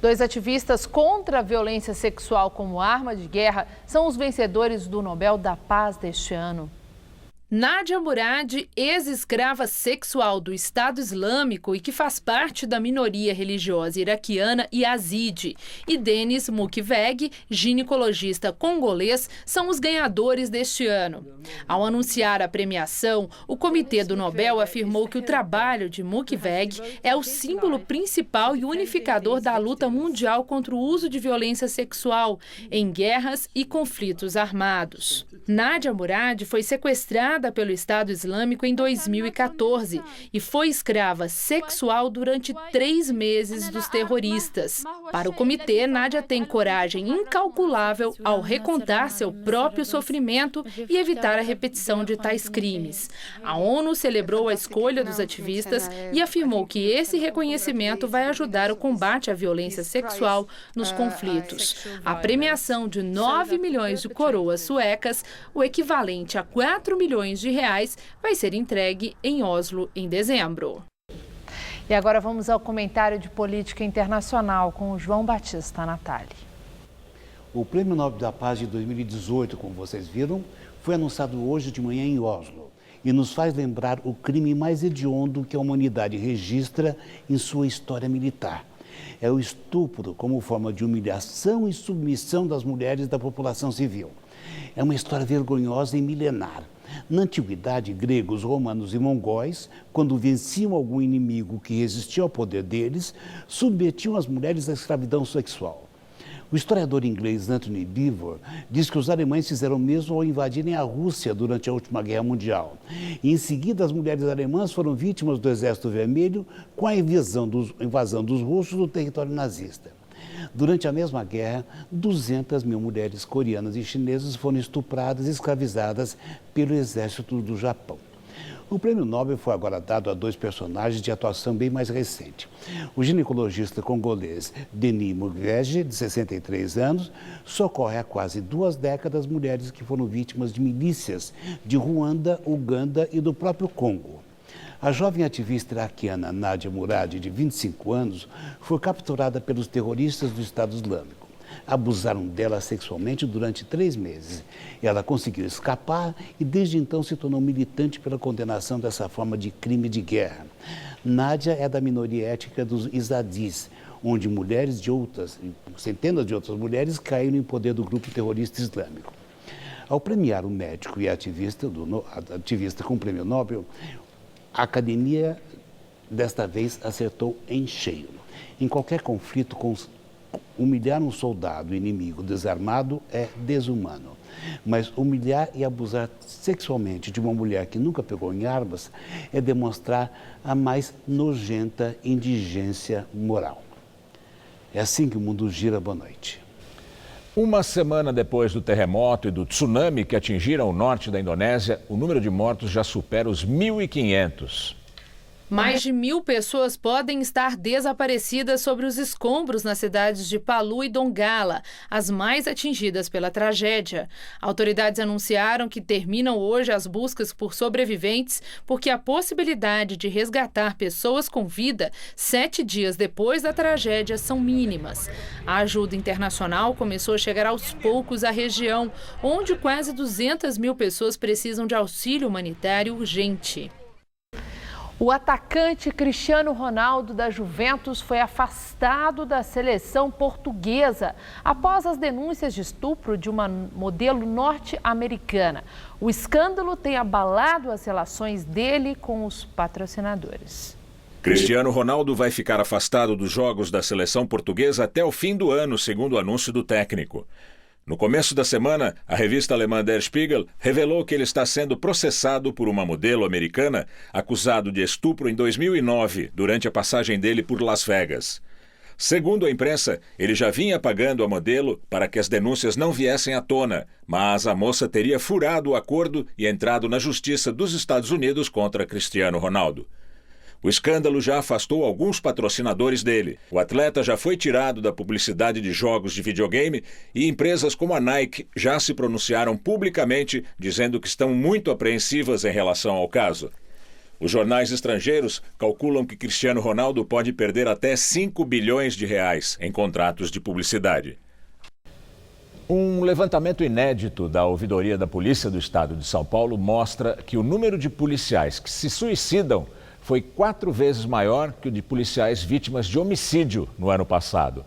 2 ativistas contra a violência sexual como arma de guerra são os vencedores do Nobel da Paz deste ano. Nadia Murad, ex-escrava sexual do Estado Islâmico e que faz parte da minoria religiosa iraquiana Yazidi, e Denis Mukwege, ginecologista congolês, são os ganhadores deste ano. Ao anunciar a premiação, o Comitê do Nobel afirmou que o trabalho de Mukwege é o símbolo principal e unificador da luta mundial contra o uso de violência sexual em guerras e conflitos armados. Nadia Murad foi sequestrada pelo Estado Islâmico em 2014 e foi escrava sexual durante 3 meses dos terroristas. Para o comitê, Nadia tem coragem incalculável ao recontar seu próprio sofrimento e evitar a repetição de tais crimes. A ONU celebrou a escolha dos ativistas e afirmou que esse reconhecimento vai ajudar o combate à violência sexual nos conflitos. A premiação de 9 milhões de coroas suecas, o equivalente a 4 milhões de reais, vai ser entregue em Oslo em dezembro. E agora vamos ao comentário de política internacional com o João Batista Natali. O Prêmio Nobel da Paz de 2018, como vocês viram, foi anunciado hoje de manhã em Oslo e nos faz lembrar o crime mais hediondo que a humanidade registra em sua história militar. É o estupro como forma de humilhação e submissão das mulheres da população civil. É uma história vergonhosa e milenar. Na antiguidade, gregos, romanos e mongóis, quando venciam algum inimigo que resistia ao poder deles, submetiam as mulheres à escravidão sexual. O historiador inglês Anthony Beevor diz que os alemães fizeram o mesmo ao invadirem a Rússia durante a última Guerra Mundial. E em seguida, as mulheres alemãs foram vítimas do Exército Vermelho com a invasão dos russos do território nazista. Durante a mesma guerra, 200 mil mulheres coreanas e chinesas foram estupradas e escravizadas pelo exército do Japão. O prêmio Nobel foi agora dado a 2 personagens de atuação bem mais recente. O ginecologista congolês Denis Mukwege, de 63 anos, socorre há quase 2 décadas mulheres que foram vítimas de milícias de Ruanda, Uganda e do próprio Congo. A jovem ativista iraquiana Nadia Murad, de 25 anos, foi capturada pelos terroristas do Estado Islâmico. Abusaram dela sexualmente durante 3 meses. Ela conseguiu escapar e desde então se tornou militante pela condenação dessa forma de crime de guerra. Nádia é da minoria étnica dos Izadis, onde mulheres de outras, centenas de outras mulheres, caíram em poder do grupo terrorista islâmico. Ao premiar o médico e a ativista com o prêmio Nobel, a academia desta vez acertou em cheio. Em qualquer conflito, humilhar um soldado inimigo desarmado é desumano. Mas humilhar e abusar sexualmente de uma mulher que nunca pegou em armas é demonstrar a mais nojenta indigência moral. É assim que o mundo gira. Boa noite. Uma semana depois do terremoto e do tsunami que atingiram o norte da Indonésia, o número de mortos já supera os 1.500. Mais de 1.000 pessoas podem estar desaparecidas sobre os escombros nas cidades de Palu e Donggala, as mais atingidas pela tragédia. Autoridades anunciaram que terminam hoje as buscas por sobreviventes porque a possibilidade de resgatar pessoas com vida 7 dias depois da tragédia são mínimas. A ajuda internacional começou a chegar aos poucos à região, onde quase 200 mil pessoas precisam de auxílio humanitário urgente. O atacante Cristiano Ronaldo da Juventus foi afastado da seleção portuguesa após as denúncias de estupro de uma modelo norte-americana. O escândalo tem abalado as relações dele com os patrocinadores. Cristiano Ronaldo vai ficar afastado dos jogos da seleção portuguesa até o fim do ano, segundo o anúncio do técnico. No começo da semana, a revista alemã Der Spiegel revelou que ele está sendo processado por uma modelo americana acusado de estupro em 2009, durante a passagem dele por Las Vegas. Segundo a imprensa, ele já vinha pagando a modelo para que as denúncias não viessem à tona, mas a moça teria furado o acordo e entrado na justiça dos Estados Unidos contra Cristiano Ronaldo. O escândalo já afastou alguns patrocinadores dele. O atleta já foi tirado da publicidade de jogos de videogame e empresas como a Nike já se pronunciaram publicamente dizendo que estão muito apreensivas em relação ao caso. Os jornais estrangeiros calculam que Cristiano Ronaldo pode perder até 5 bilhões de reais em contratos de publicidade. Um levantamento inédito da Ouvidoria da Polícia do Estado de São Paulo mostra que o número de policiais que se suicidam foi 4 vezes maior que o de policiais vítimas de homicídio no ano passado.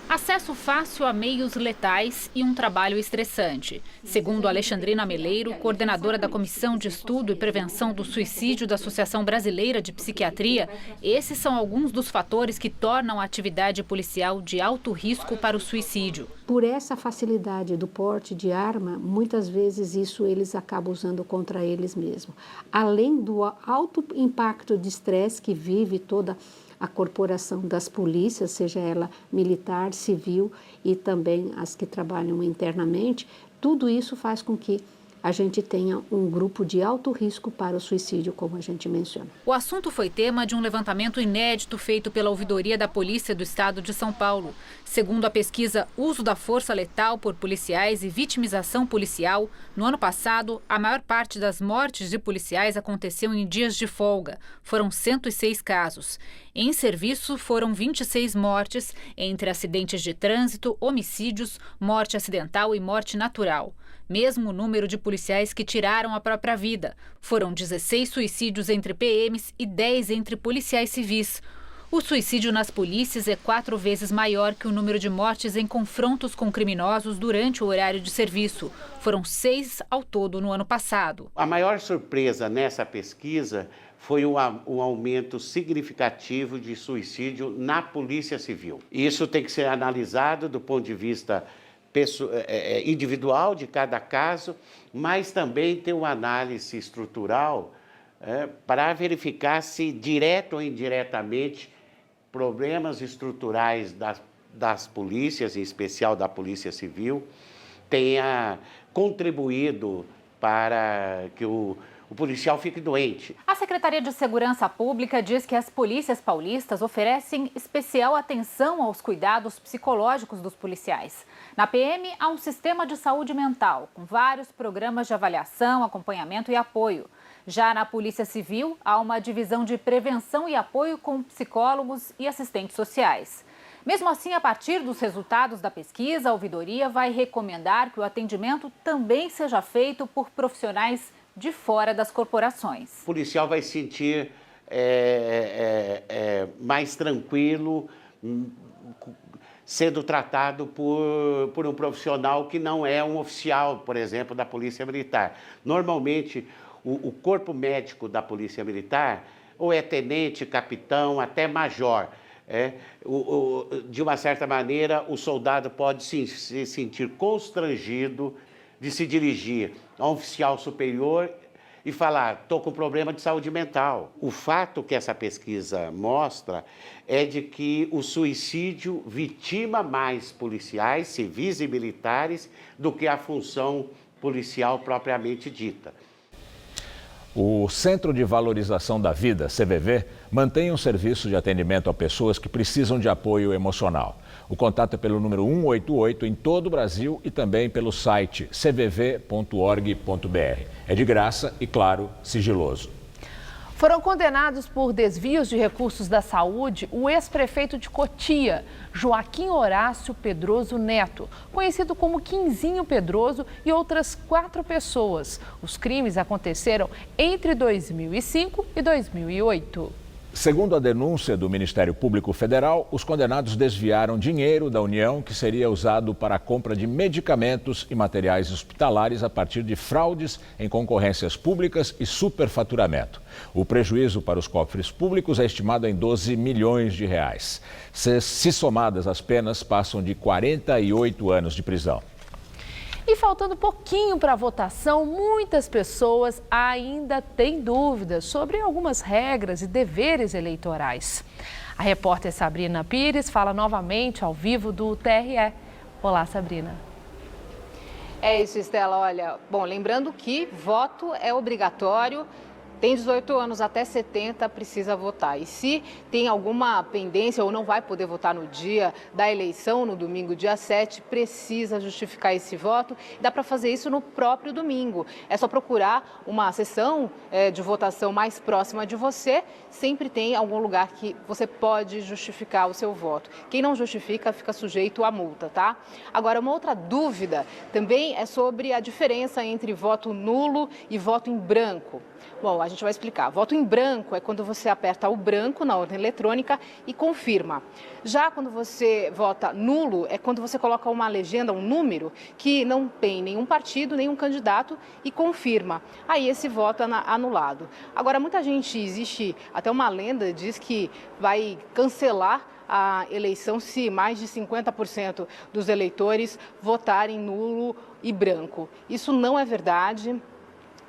Acesso fácil a meios letais e um trabalho estressante. Segundo Alexandrina Meleiro, coordenadora da Comissão de Estudo e Prevenção do Suicídio da Associação Brasileira de Psiquiatria, esses são alguns dos fatores que tornam a atividade policial de alto risco para o suicídio. Por essa facilidade do porte de arma, muitas vezes isso eles acabam usando contra eles mesmos. Além do alto impacto de estresse que vive toda a corporação das polícias, seja ela militar, civil e também as que trabalham internamente, tudo isso faz com que a gente tenha um grupo de alto risco para o suicídio, como a gente menciona. O assunto foi tema de um levantamento inédito feito pela Ouvidoria da Polícia do Estado de São Paulo. Segundo a pesquisa Uso da Força Letal por Policiais e Vitimização Policial, no ano passado, a maior parte das mortes de policiais aconteceu em dias de folga. Foram 106 casos. Em serviço, foram 26 mortes, entre acidentes de trânsito, homicídios, morte acidental e morte natural. Mesmo o número de policiais que tiraram a própria vida. Foram 16 suicídios entre PMs e 10 entre policiais civis. O suicídio nas polícias é 4 vezes maior que o número de mortes em confrontos com criminosos durante o horário de serviço. Foram 6 ao todo no ano passado. A maior surpresa nessa pesquisa foi um aumento significativo de suicídio na Polícia Civil. Isso tem que ser analisado do ponto de vista individual de cada caso, mas também tem uma análise estrutural para verificar se, direto ou indiretamente, problemas estruturais das polícias, em especial da Polícia Civil, tenha contribuído para que o policial fique doente. A Secretaria de Segurança Pública diz que as polícias paulistas oferecem especial atenção aos cuidados psicológicos dos policiais. Na PM, há um sistema de saúde mental, com vários programas de avaliação, acompanhamento e apoio. Já na Polícia Civil, há uma divisão de prevenção e apoio com psicólogos e assistentes sociais. Mesmo assim, a partir dos resultados da pesquisa, a ouvidoria vai recomendar que o atendimento também seja feito por profissionais de fora das corporações. O policial vai se sentir mais tranquilo sendo tratado por um profissional que não é um oficial, por exemplo, da Polícia Militar. Normalmente, o corpo médico da Polícia Militar ou é tenente, capitão, até major. De uma certa maneira, o soldado pode se sentir constrangido de se dirigir a um oficial superior e falar: estou com problema de saúde mental. O fato que essa pesquisa mostra é de que o suicídio vitima mais policiais, civis e militares do que a função policial propriamente dita. O Centro de Valorização da Vida, CVV, mantém um serviço de atendimento a pessoas que precisam de apoio emocional. O contato é pelo número 188 em todo o Brasil e também pelo site cvv.org.br. É de graça e, claro, sigiloso. Foram condenados por desvios de recursos da saúde o ex-prefeito de Cotia, Joaquim Horácio Pedroso Neto, conhecido como Quinzinho Pedroso, e outras 4 pessoas. Os crimes aconteceram entre 2005 e 2008. Segundo a denúncia do Ministério Público Federal, os condenados desviaram dinheiro da União que seria usado para a compra de medicamentos e materiais hospitalares a partir de fraudes em concorrências públicas e superfaturamento. O prejuízo para os cofres públicos é estimado em 12 milhões de reais. Se somadas, as penas passam de 48 anos de prisão. E faltando pouquinho para a votação, muitas pessoas ainda têm dúvidas sobre algumas regras e deveres eleitorais. A repórter Sabrina Pires fala novamente ao vivo do TRE. Olá, Sabrina. É isso, Estela. Olha, bom, lembrando que voto é obrigatório. Tem 18 anos até 70, precisa votar. E se tem alguma pendência ou não vai poder votar no dia da eleição, no domingo, dia 7, precisa justificar esse voto. Dá para fazer isso no próprio domingo. É só procurar uma sessão de votação mais próxima de você. Sempre tem algum lugar que você pode justificar o seu voto. Quem não justifica fica sujeito à multa, tá? Agora, uma outra dúvida também é sobre a diferença entre voto nulo e voto em branco. Bom, a gente vai explicar. Voto em branco é quando você aperta o branco na urna eletrônica e confirma. Já quando você vota nulo é quando você coloca uma legenda, um número, que não tem nenhum partido, nenhum candidato e confirma. Aí esse voto é anulado. Agora, muita gente, existe até uma lenda, diz que vai cancelar a eleição se mais de 50% dos eleitores votarem nulo e branco. Isso não é verdade.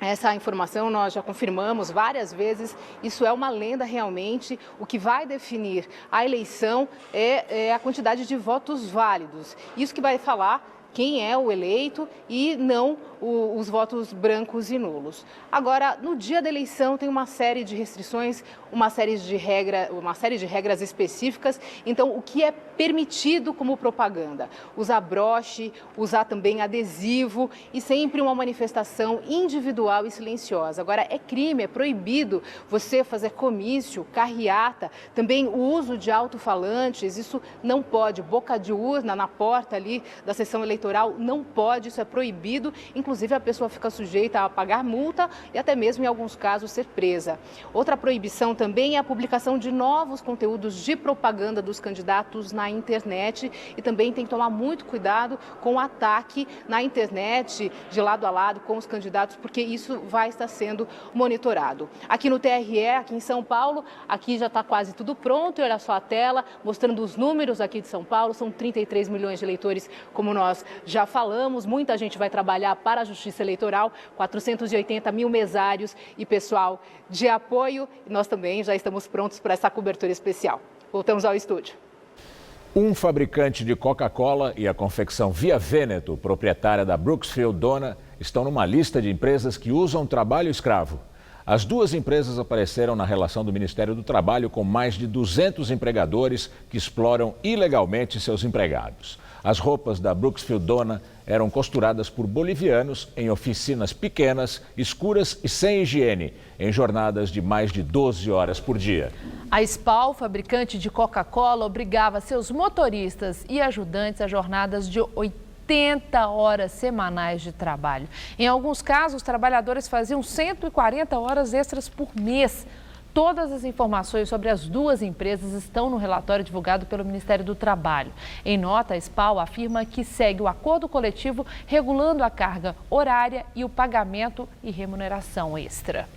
Essa informação nós já confirmamos várias vezes, isso é uma lenda realmente. O que vai definir a eleição é a quantidade de votos válidos. Isso que vai falar quem é o eleito e não os votos brancos e nulos. Agora, no dia da eleição tem uma série de restrições, uma série de regras específicas. Então, o que é permitido como propaganda? Usar broche, usar também adesivo e sempre uma manifestação individual e silenciosa. Agora, é crime, é proibido você fazer comício, carreata, também o uso de alto-falantes, isso não pode. Boca de urna na porta ali da sessão eleitoral não pode, isso é proibido. Inclusive, a pessoa fica sujeita a pagar multa e até mesmo, em alguns casos, ser presa. Outra proibição também é a publicação de novos conteúdos de propaganda dos candidatos na internet e também tem que tomar muito cuidado com o ataque na internet, de lado a lado com os candidatos, porque isso vai estar sendo monitorado. Aqui no TRE, aqui em São Paulo, aqui já está quase tudo pronto. E olha só a tela, mostrando os números aqui de São Paulo. São 33 milhões de eleitores, como nós já falamos. Muita gente vai trabalhar para a Justiça Eleitoral, 480 mil mesários e pessoal de apoio. E nós também já estamos prontos para essa cobertura especial. Voltamos ao estúdio. Um fabricante de Coca-Cola e a confecção Via Veneto, proprietária da Brooksfield Dona, estão numa lista de empresas que usam trabalho escravo. As duas empresas apareceram na relação do Ministério do Trabalho com mais de 200 empregadores que exploram ilegalmente seus empregados. As roupas da Brooksfield Dona eram costuradas por bolivianos em oficinas pequenas, escuras e sem higiene, em jornadas de mais de 12 horas por dia. A SPAL, fabricante de Coca-Cola, obrigava seus motoristas e ajudantes a jornadas de 80 horas semanais de trabalho. Em alguns casos, os trabalhadores faziam 140 horas extras por mês. Todas as informações sobre as duas empresas estão no relatório divulgado pelo Ministério do Trabalho. Em nota, a SPAL afirma que segue o acordo coletivo regulando a carga horária e o pagamento e remuneração extra.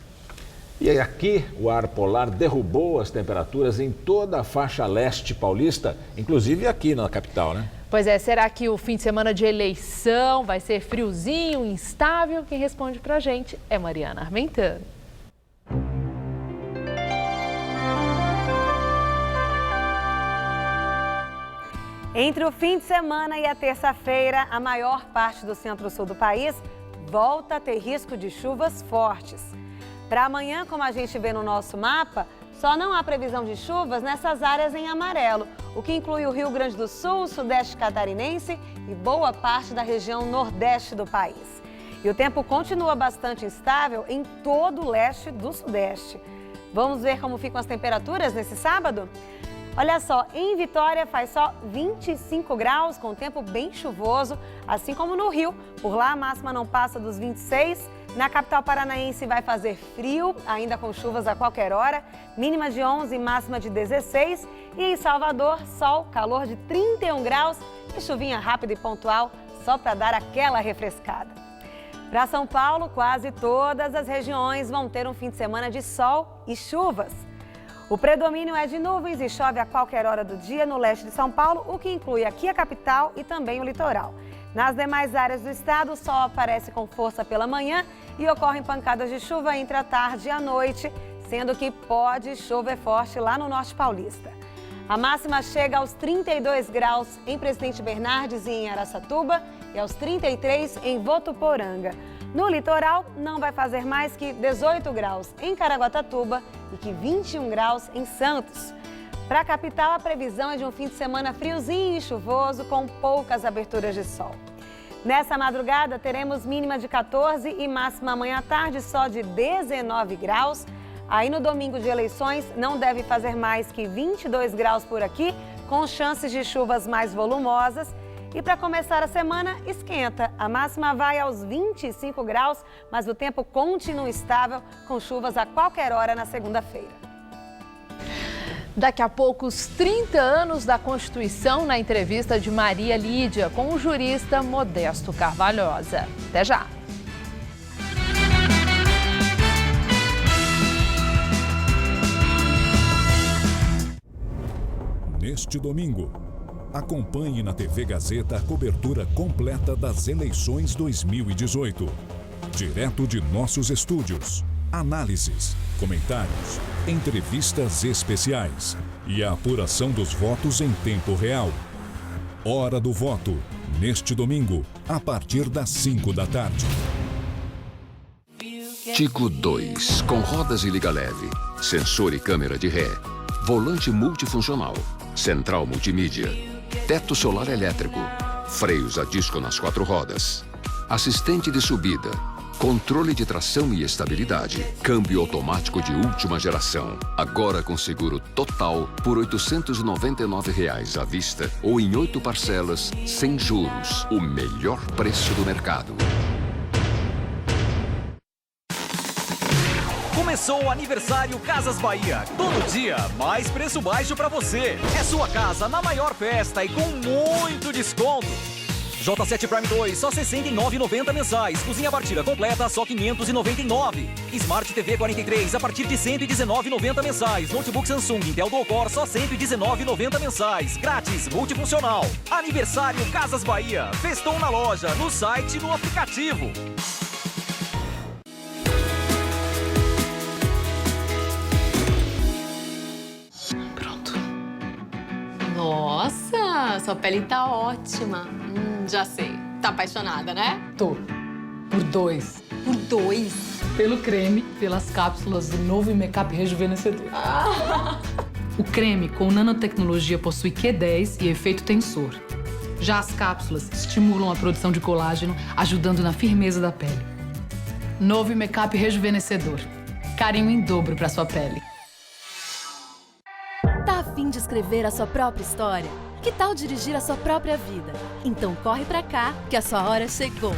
E aqui, o ar polar derrubou as temperaturas em toda a faixa leste paulista, inclusive aqui na capital, né? Pois é, será que o fim de semana de eleição vai ser friozinho, instável? Quem responde pra gente é Mariana Armentano. Entre o fim de semana e a terça-feira, a maior parte do centro-sul do país volta a ter risco de chuvas fortes. Para amanhã, como a gente vê no nosso mapa, só não há previsão de chuvas nessas áreas em amarelo, o que inclui o Rio Grande do Sul, Sudeste Catarinense e boa parte da região Nordeste do país. E o tempo continua bastante instável em todo o leste do Sudeste. Vamos ver como ficam as temperaturas nesse sábado? Olha só, em Vitória faz só 25 graus, com tempo bem chuvoso, assim como no Rio. Por lá a máxima não passa dos 26. Na capital paranaense vai fazer frio, ainda com chuvas a qualquer hora, mínima de 11 e máxima de 16. E em Salvador, sol, calor de 31 graus e chuvinha rápida e pontual, só para dar aquela refrescada. Para São Paulo, quase todas as regiões vão ter um fim de semana de sol e chuvas. O predomínio é de nuvens e chove a qualquer hora do dia no leste de São Paulo, o que inclui aqui a capital e também o litoral. Nas demais áreas do estado, o sol aparece com força pela manhã e ocorrem pancadas de chuva entre a tarde e a noite, sendo que pode chover forte lá no norte paulista. A máxima chega aos 32 graus em Presidente Bernardes e em Araçatuba e aos 33 em Votuporanga. No litoral, não vai fazer mais que 18 graus em Caraguatatuba e que 21 graus em Santos. Para a capital, a previsão é de um fim de semana friozinho e chuvoso, com poucas aberturas de sol. Nessa madrugada, teremos mínima de 14 e máxima amanhã à tarde só de 19 graus. Aí no domingo de eleições, não deve fazer mais que 22 graus por aqui, com chances de chuvas mais volumosas. E para começar a semana, esquenta. A máxima vai aos 25 graus, mas o tempo continua estável, com chuvas a qualquer hora na segunda-feira. Daqui a pouco, os 30 anos da Constituição na entrevista de Maria Lídia com o jurista Modesto Carvalhosa. Até já! Neste domingo, acompanhe na TV Gazeta a cobertura completa das eleições 2018. Direto de nossos estúdios. Análises, comentários, entrevistas especiais e a apuração dos votos em tempo real. Hora do voto, neste domingo, a partir das 5 da tarde. Tico 2, com rodas e liga leve, sensor e câmera de ré, volante multifuncional, central multimídia, teto solar elétrico, freios a disco nas 4 rodas, assistente de subida, controle de tração e estabilidade, câmbio automático de última geração. Agora com seguro total por R$ 899 à vista ou em 8 parcelas sem juros. O melhor preço do mercado. Começou o aniversário Casas Bahia. Todo dia, mais preço baixo pra você. É sua casa na maior festa e com muito desconto. J7 Prime 2, só R$ 69,90 mensais. Cozinha partida completa, só R$ 599. Smart TV 43, a partir de R$ 119,90 mensais. Notebook Samsung Intel Dual Core, só R$ 119,90 mensais. Grátis, multifuncional. Aniversário Casas Bahia. Festou na loja, no site e no aplicativo. Nossa! sua pele tá ótima. Já sei. Tá apaixonada, né? Tô. Por 2. Por 2? Pelo creme, pelas cápsulas do novo Make-up Rejuvenescedor. O creme com nanotecnologia possui Q10 e efeito tensor. Já as cápsulas estimulam a produção de colágeno, ajudando na firmeza da pele. Novo Make-up Rejuvenescedor. Carinho em dobro para sua pele. Tá a fim de escrever a sua própria história? Que tal dirigir a sua própria vida? Então corre pra cá, que a sua hora chegou.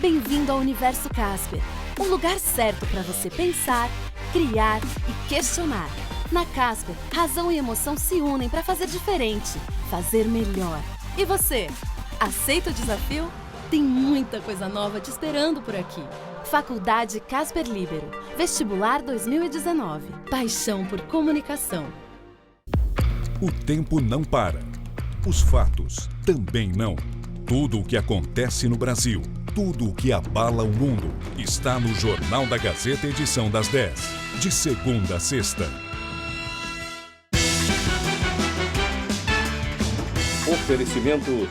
Bem-vindo ao Universo Casper. Um lugar certo para você pensar, criar e questionar. Na Casper, razão e emoção se unem para fazer diferente, fazer melhor. E você, aceita o desafio? Tem muita coisa nova te esperando por aqui. Faculdade Casper Líbero, Vestibular 2019. Paixão por comunicação. O tempo não para. Os fatos também não. Tudo o que acontece no Brasil, tudo o que abala o mundo, está no Jornal da Gazeta, edição das 10, de segunda a sexta. Oferecimento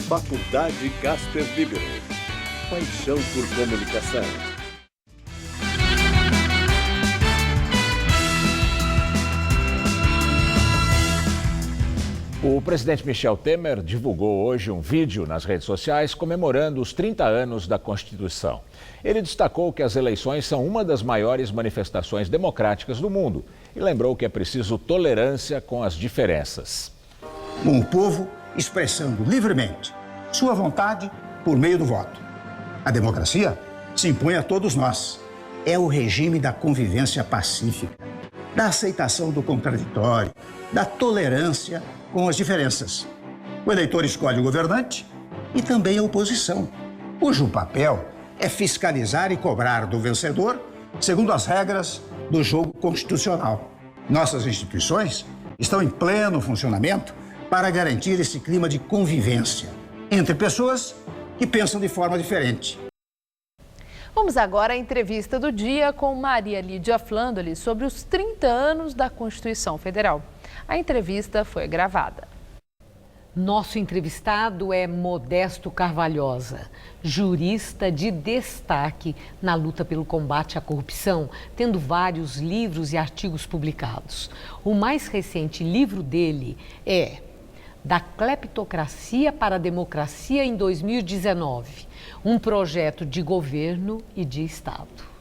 Faculdade Casper Líbero. Paixão por comunicação. O presidente Michel Temer divulgou hoje um vídeo nas redes sociais comemorando os 30 anos da Constituição. Ele destacou que as eleições são uma das maiores manifestações democráticas do mundo e lembrou que é preciso tolerância com as diferenças. Um povo expressando livremente sua vontade por meio do voto. A democracia se impõe a todos nós. É o regime da convivência pacífica, da aceitação do contraditório, da tolerância com as diferenças. O eleitor escolhe o governante e também a oposição, cujo papel é fiscalizar e cobrar do vencedor segundo as regras do jogo constitucional. Nossas instituições estão em pleno funcionamento para garantir esse clima de convivência entre pessoas que pensam de forma diferente. Vamos agora à entrevista do dia com Maria Lídia Flandoli sobre os 30 anos da Constituição Federal. A entrevista foi gravada. Nosso entrevistado é Modesto Carvalhosa, jurista de destaque na luta pelo combate à corrupção, tendo vários livros e artigos publicados. O mais recente livro dele é Da Cleptocracia para a Democracia em 2019, um projeto de governo e de Estado.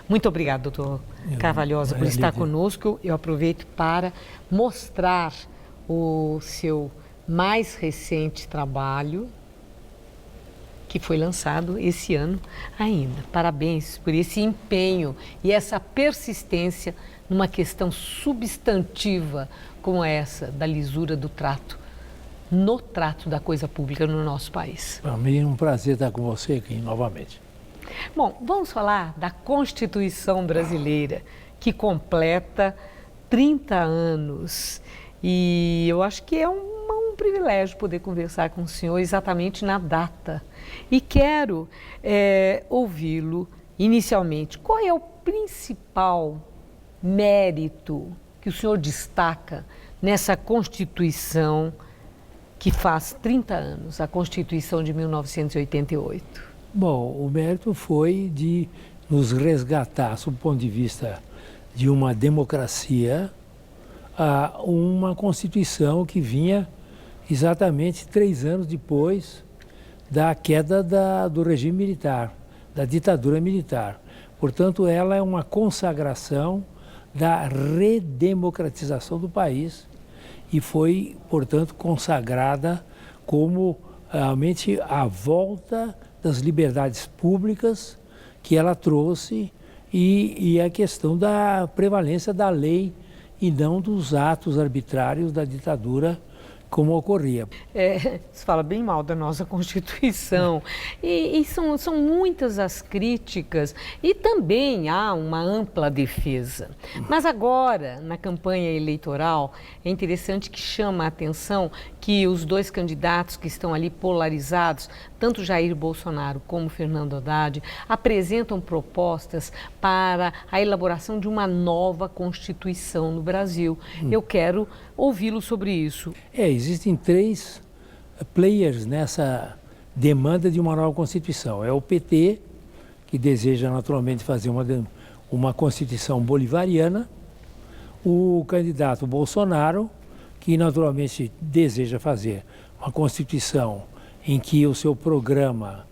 Muito obrigada, doutor Carvalhosa, por estar conosco. Eu aproveito para mostrar o seu mais recente trabalho, que foi lançado esse ano ainda. Parabéns por esse empenho e essa persistência numa questão substantiva como essa da lisura do trato, no trato da coisa pública no nosso país. Para mim é um prazer estar com você aqui novamente. Bom, vamos falar da Constituição brasileira, que completa 30 anos. E eu acho que é um privilégio poder conversar com o senhor exatamente na data. E quero ouvi-lo inicialmente. Qual é o principal mérito que o senhor destaca nessa Constituição que faz 30 anos, a Constituição de 1988? Bom, o mérito foi de nos resgatar, sob o ponto de vista de uma democracia, a uma Constituição que vinha exatamente 3 anos depois da queda do regime militar, da ditadura militar. Portanto, ela é uma consagração da redemocratização do país e foi, portanto, consagrada como realmente a volta das liberdades públicas que ela trouxe e a questão da prevalência da lei e não dos atos arbitrários da ditadura como ocorria. Você fala bem mal da nossa Constituição e são muitas as críticas e também há uma ampla defesa. Mas agora, na campanha eleitoral, é interessante que chama a atenção que os dois candidatos que estão ali polarizados, tanto Jair Bolsonaro como Fernando Haddad, apresentam propostas para a elaboração de uma nova Constituição no Brasil. Eu quero ouvi-lo sobre isso. Existem 3 players nessa demanda de uma nova Constituição. É o PT, que deseja naturalmente fazer uma Constituição bolivariana, o candidato Bolsonaro, que naturalmente deseja fazer uma Constituição em que o seu programa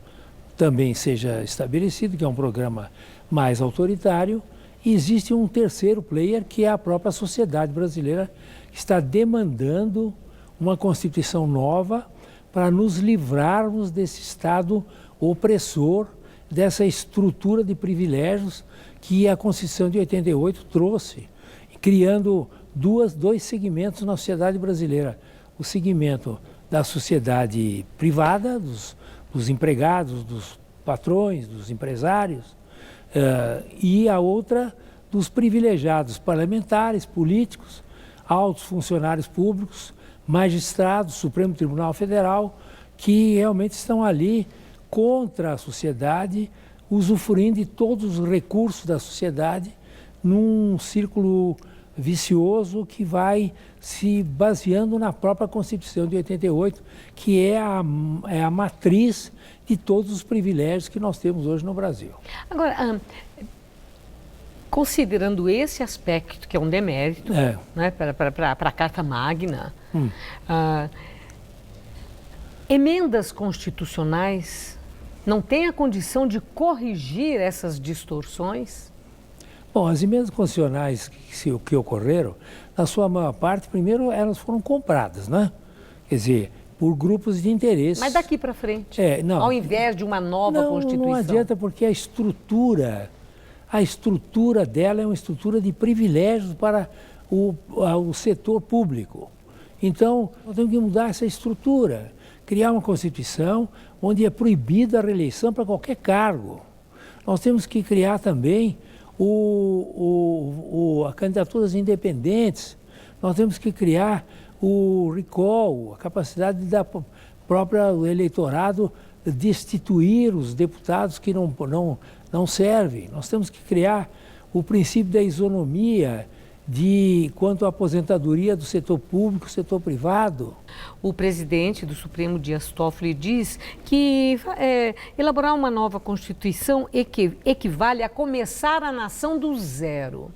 também seja estabelecido, que é um programa mais autoritário. E existe um terceiro player, que é a própria sociedade brasileira, que está demandando uma Constituição nova para nos livrarmos desse Estado opressor, dessa estrutura de privilégios que a Constituição de 88 trouxe, criando dois segmentos na sociedade brasileira. O segmento da sociedade privada, dos empregados, dos patrões, dos empresários, e a outra dos privilegiados parlamentares, políticos, altos funcionários públicos, magistrados, Supremo Tribunal Federal, que realmente estão ali contra a sociedade, usufruindo de todos os recursos da sociedade, num círculo vicioso que vai se baseando na própria Constituição de 88, que é a matriz de todos os privilégios que nós temos hoje no Brasil. Agora, considerando esse aspecto, que é um demérito, né, para a Carta Magna, emendas constitucionais não têm a condição de corrigir essas distorções? Bom, as emendas constitucionais que ocorreram, na sua maior parte, primeiro elas foram compradas, né? Quer dizer, por grupos de interesse. Mas daqui para frente, não, ao invés de uma nova Constituição. Não adianta, porque a estrutura dela é uma estrutura de privilégios para o setor público. Então, nós temos que mudar essa estrutura, criar uma Constituição onde é proibida a reeleição para qualquer cargo. Nós temos que criar também a candidaturas independentes, nós temos que criar o recall, a capacidade da própria eleitorado destituir os deputados que não servem. Nós temos que criar o princípio da isonomia quanto à aposentadoria do setor público, setor privado. O presidente do Supremo, Dias Toffoli, diz que elaborar uma nova Constituição equivale a começar a nação do zero.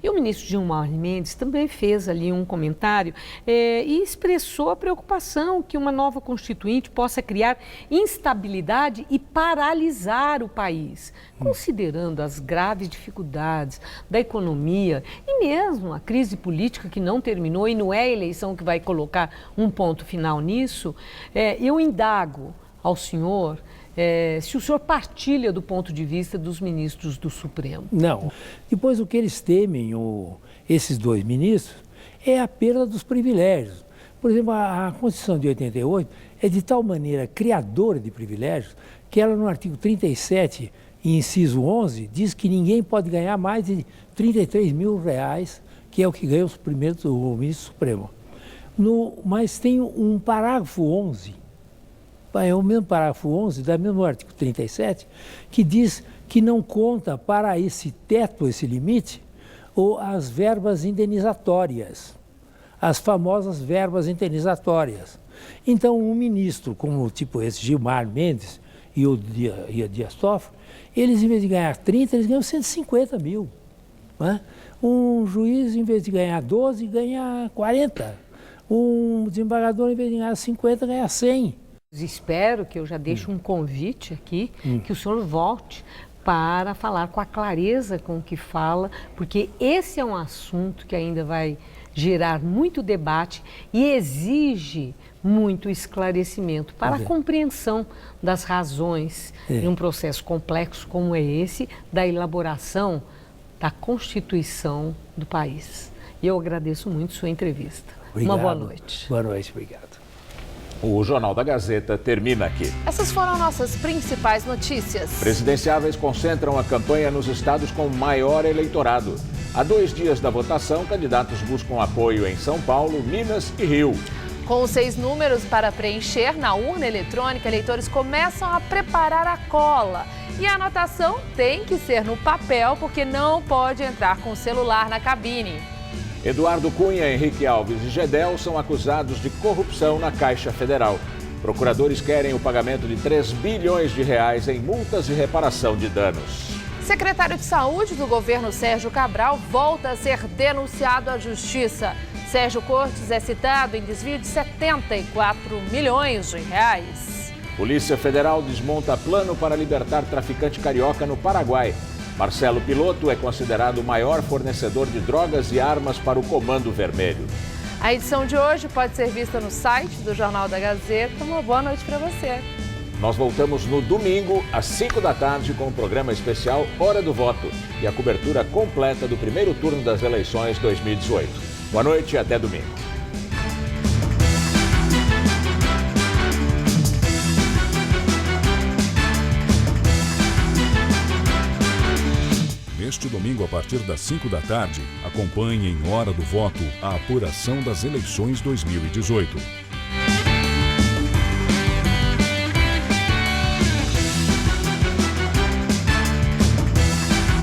E o ministro Gilmar Mendes também fez ali um comentário e expressou a preocupação que uma nova Constituinte possa criar instabilidade e paralisar o país, considerando as graves dificuldades da economia e mesmo a crise política que não terminou e não é a eleição que vai colocar um ponto final nisso. Eu indago ao senhor se o senhor partilha do ponto de vista dos ministros do Supremo. Não. Depois, o que eles temem, esses dois ministros, é a perda dos privilégios. Por exemplo, a Constituição de 88 é de tal maneira criadora de privilégios que ela, no artigo 37, inciso 11, diz que ninguém pode ganhar mais de R$33 mil, que é o que ganha o ministro Supremo. Mas tem um parágrafo 11, é o mesmo parágrafo 11, do mesmo artigo 37, que diz que não conta para esse teto, esse limite, as verbas indenizatórias, as famosas verbas indenizatórias. Então, um ministro como tipo esse Gilmar Mendes e o Dias Toffoli, eles, em vez de ganhar 30, eles ganham 150 mil. Né? Um juiz, em vez de ganhar 12, ganha 40. Um desembargador, em vez de ganhar 50, ganha 100. Espero que eu já deixe um convite aqui, que o senhor volte para falar com a clareza com que fala, porque esse é um assunto que ainda vai gerar muito debate e exige muito esclarecimento para a compreensão das razões de um processo complexo como é esse, da elaboração da Constituição do país. E eu agradeço muito sua entrevista. Obrigado. Uma boa noite. Boa noite, obrigado. O Jornal da Gazeta termina aqui. Essas foram nossas principais notícias. Presidenciáveis concentram a campanha nos estados com maior eleitorado. Há 2 dias da votação, candidatos buscam apoio em São Paulo, Minas e Rio. Com os 6 números para preencher na urna eletrônica, eleitores começam a preparar a cola. E a anotação tem que ser no papel, porque não pode entrar com o celular na cabine. Eduardo Cunha, Henrique Alves e Gedel são acusados de corrupção na Caixa Federal. Procuradores querem o pagamento de R$3 bilhões em multas de reparação de danos. Secretário de Saúde do governo Sérgio Cabral volta a ser denunciado à Justiça. Sérgio Cortes é citado em desvio de R$74 milhões. Polícia Federal desmonta plano para libertar traficante carioca no Paraguai. Marcelo Piloto é considerado o maior fornecedor de drogas e armas para o Comando Vermelho. A edição de hoje pode ser vista no site do Jornal da Gazeta. Uma boa noite para você. Nós voltamos no domingo, às 5 da tarde, com o programa especial Hora do Voto e a cobertura completa do primeiro turno das eleições 2018. Boa noite e até domingo. Neste domingo, a partir das 5 da tarde, acompanhe em Hora do Voto a apuração das eleições 2018.